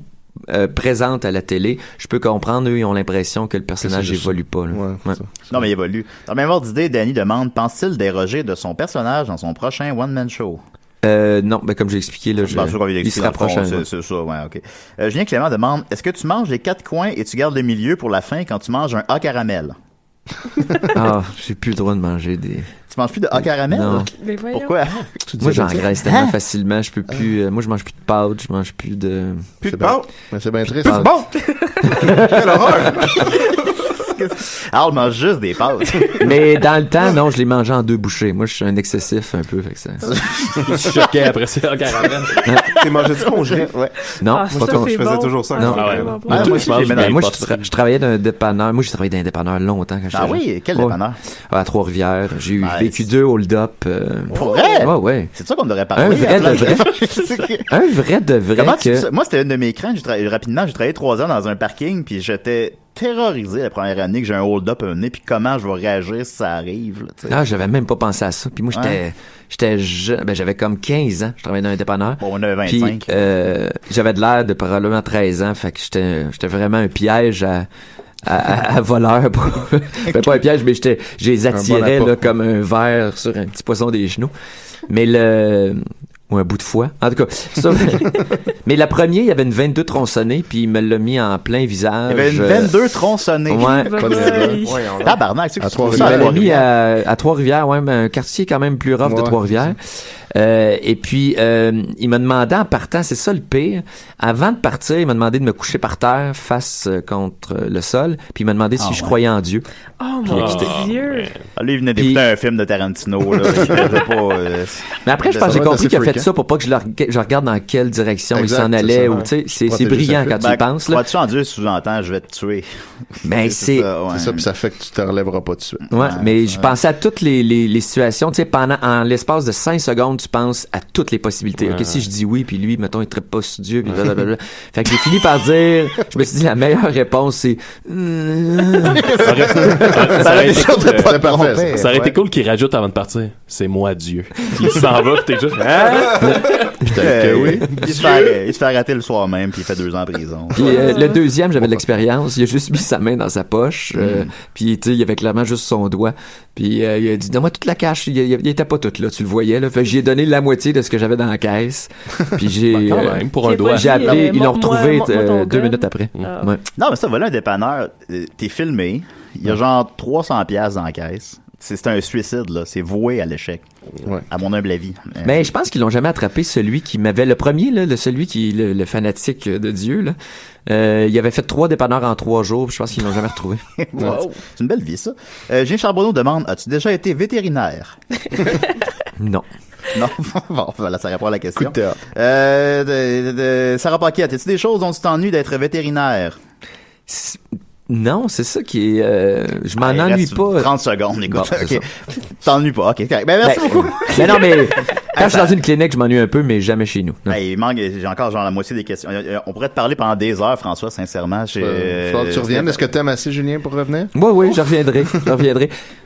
présentes à la télé, je peux comprendre, eux, ils ont l'impression que le personnage évolue pas. Là. Ouais. Non, mais il évolue. Dans le même ordre d'idée, Danny demande, pense-t-il déroger de son personnage dans son prochain one-man show? Non, comme j'ai expliqué, là, il se rapproche. C'est ça, ouais, ok. Julien Clément demande, est-ce que tu manges les 4 coins et tu gardes le milieu pour la fin quand tu manges un A caramel? J'ai plus le droit de manger des... Tu manges plus de A caramel? Non. Mais Pourquoi? Moi, j'engraisse tellement facilement, je peux plus... moi, je mange plus de pâtes, je mange plus de... Plus de pâtes? Mais c'est bien triste. Plus de pâtes! Quelle horreur! Ah, on mange juste des pâtes. Mais dans le temps, non, je les mangeais en 2 bouchées. Moi, je suis un excessif un peu, fait que ça... Je suis choqué après ça, en caramel. T'es mangé du congelé? Ouais. Non, Moi, je faisais toujours ça. Non. Moi, je travaillais dans un dépanneur. Moi, j'ai travaillé dans un dépanneur longtemps quand j'étais jeune. Oui? Quel dépanneur? À Trois-Rivières. J'ai vécu 2 hold-up. Pour vrai? Ouais. C'est ça qu'on devrait parler. Un vrai de vrai. Moi, c'était une de mes craintes. Rapidement, j'ai travaillé 3 ans dans un parking, puis j'étais terrorisé la première année que j'ai un hold-up à mener, puis comment je vais réagir si ça arrive. Là, j'avais même pas pensé à ça. Puis moi, j'étais jeune, j'avais comme 15 ans. Je travaillais dans un dépanneur. Bon, on avait 25. Puis, j'avais de l'air de probablement 13 ans. Fait que j'étais vraiment un piège à voleur. Pas un piège, mais je les attirais là, comme un ver sur un petit poisson des genoux. Mais ou un bout de foie. En tout cas, ça. Mais la première, il y avait une 22 tronçonnée, puis il me l'a mis en plein visage. Il y avait une 22 tronçonnée. Ouais. Tabarnak, c'est à Trois-Rivières. Il me l'a mis à Trois-Rivières, ouais, un quartier quand même plus rough de Trois-Rivières. Et puis, il m'a demandé en partant, c'est ça le pire, avant de partir, il m'a demandé de me coucher par terre face contre le sol, puis il m'a demandé si je croyais en Dieu. Oh mon Dieu! Lui, il venait d'écouter un film de Tarantino. Là, mais après, je pense que j'ai compris qu'il a fait ça pour pas que je regarde dans quelle direction il s'en allait. Ou, c'est brillant quand tu y penses. Crois-tu en Dieu sous-entend, je vais te tuer? Ben, c'est ça, puis ça fait que tu te relèveras pas tout de suite. Ouais, mais je pensais à toutes les situations. Tu sais, en l'espace de 5 secondes, tu penses à toutes les possibilités. Ok, si je dis oui, puis lui, mettons, il traite pas sur Dieu, puis blablabla. Fait que j'ai fini par dire, je me suis dit, la meilleure réponse, c'est... Ça aurait été cool qu'il rajoute avant de partir. C'est moi Dieu. Il s'en va, pis t'es juste... Oui. Il se fait arrêter le soir même, puis il fait 2 ans en prison. Puis le deuxième, j'avais de l'expérience. Il a juste mis sa main dans sa poche, puis tu sais, il avait clairement juste son doigt. Puis il a dit, donne-moi toute la cash. Il était pas toute là, tu le voyais là. Fait que j'ai donné la moitié de ce que j'avais dans la caisse. Puis j'ai pour un doigt. J'ai appelé, ils l'ont retrouvé 2 minutes après. Ouais. Non, mais ça, voilà un dépanneur. T'es filmé. Il y a genre 300$ dans la caisse. C'est un suicide, là. C'est voué à l'échec. Ouais. À mon humble avis. Mais je pense qu'ils l'ont jamais attrapé, celui qui m'avait... Le premier, là, celui qui le fanatique de Dieu, là. Il avait fait 3 dépanneurs en 3 jours, je pense qu'ils l'ont jamais retrouvé. Wow. C'est une belle vie, ça. Gilles Charbonneau demande, as-tu déjà été vétérinaire? Non. Non, bon, voilà, ça répond à la question. Sarah Paquette, as-tu des choses dont tu t'ennuies d'être vétérinaire? Non, c'est ça qui est... je m'en ennuie pas. 30 secondes, écoute. Bon, okay. T'ennuies pas, ok. Ben, merci beaucoup. Mais non, mais quand je suis dans une clinique, je m'ennuie un peu, mais jamais chez nous. Il manque, j'ai encore genre la moitié des questions. On pourrait te parler pendant des heures, François, sincèrement. Faut que tu reviennes. Est-ce que t'aimes assez, Julien, pour revenir? Oui, je reviendrai.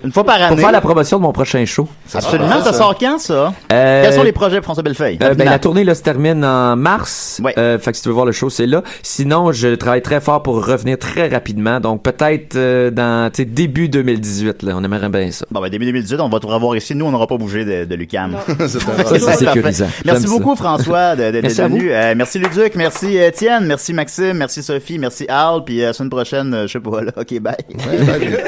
Une fois par année. Pour faire la promotion de mon prochain show. Absolument, ça sort quand, ça? Quels sont les projets pour François Bellefeuille? La tournée, là, se termine en mars. Ouais. Fait que si tu veux voir le show, c'est là. Sinon, je travaille très fort pour revenir très rapidement. Donc, peut-être dans début 2018, là. On aimerait bien ça. Bon, début 2018, on va te revoir ici. Nous, on n'aura pas bougé de l'UQAM. C'est sécurisant. Merci beaucoup, François, d'être venu. Merci, Luduc. Merci, Étienne. Merci, Maxime. Merci, Sophie. Merci, Al. Puis, la semaine prochaine, je sais pas, là. OK, bye. Ouais, bye.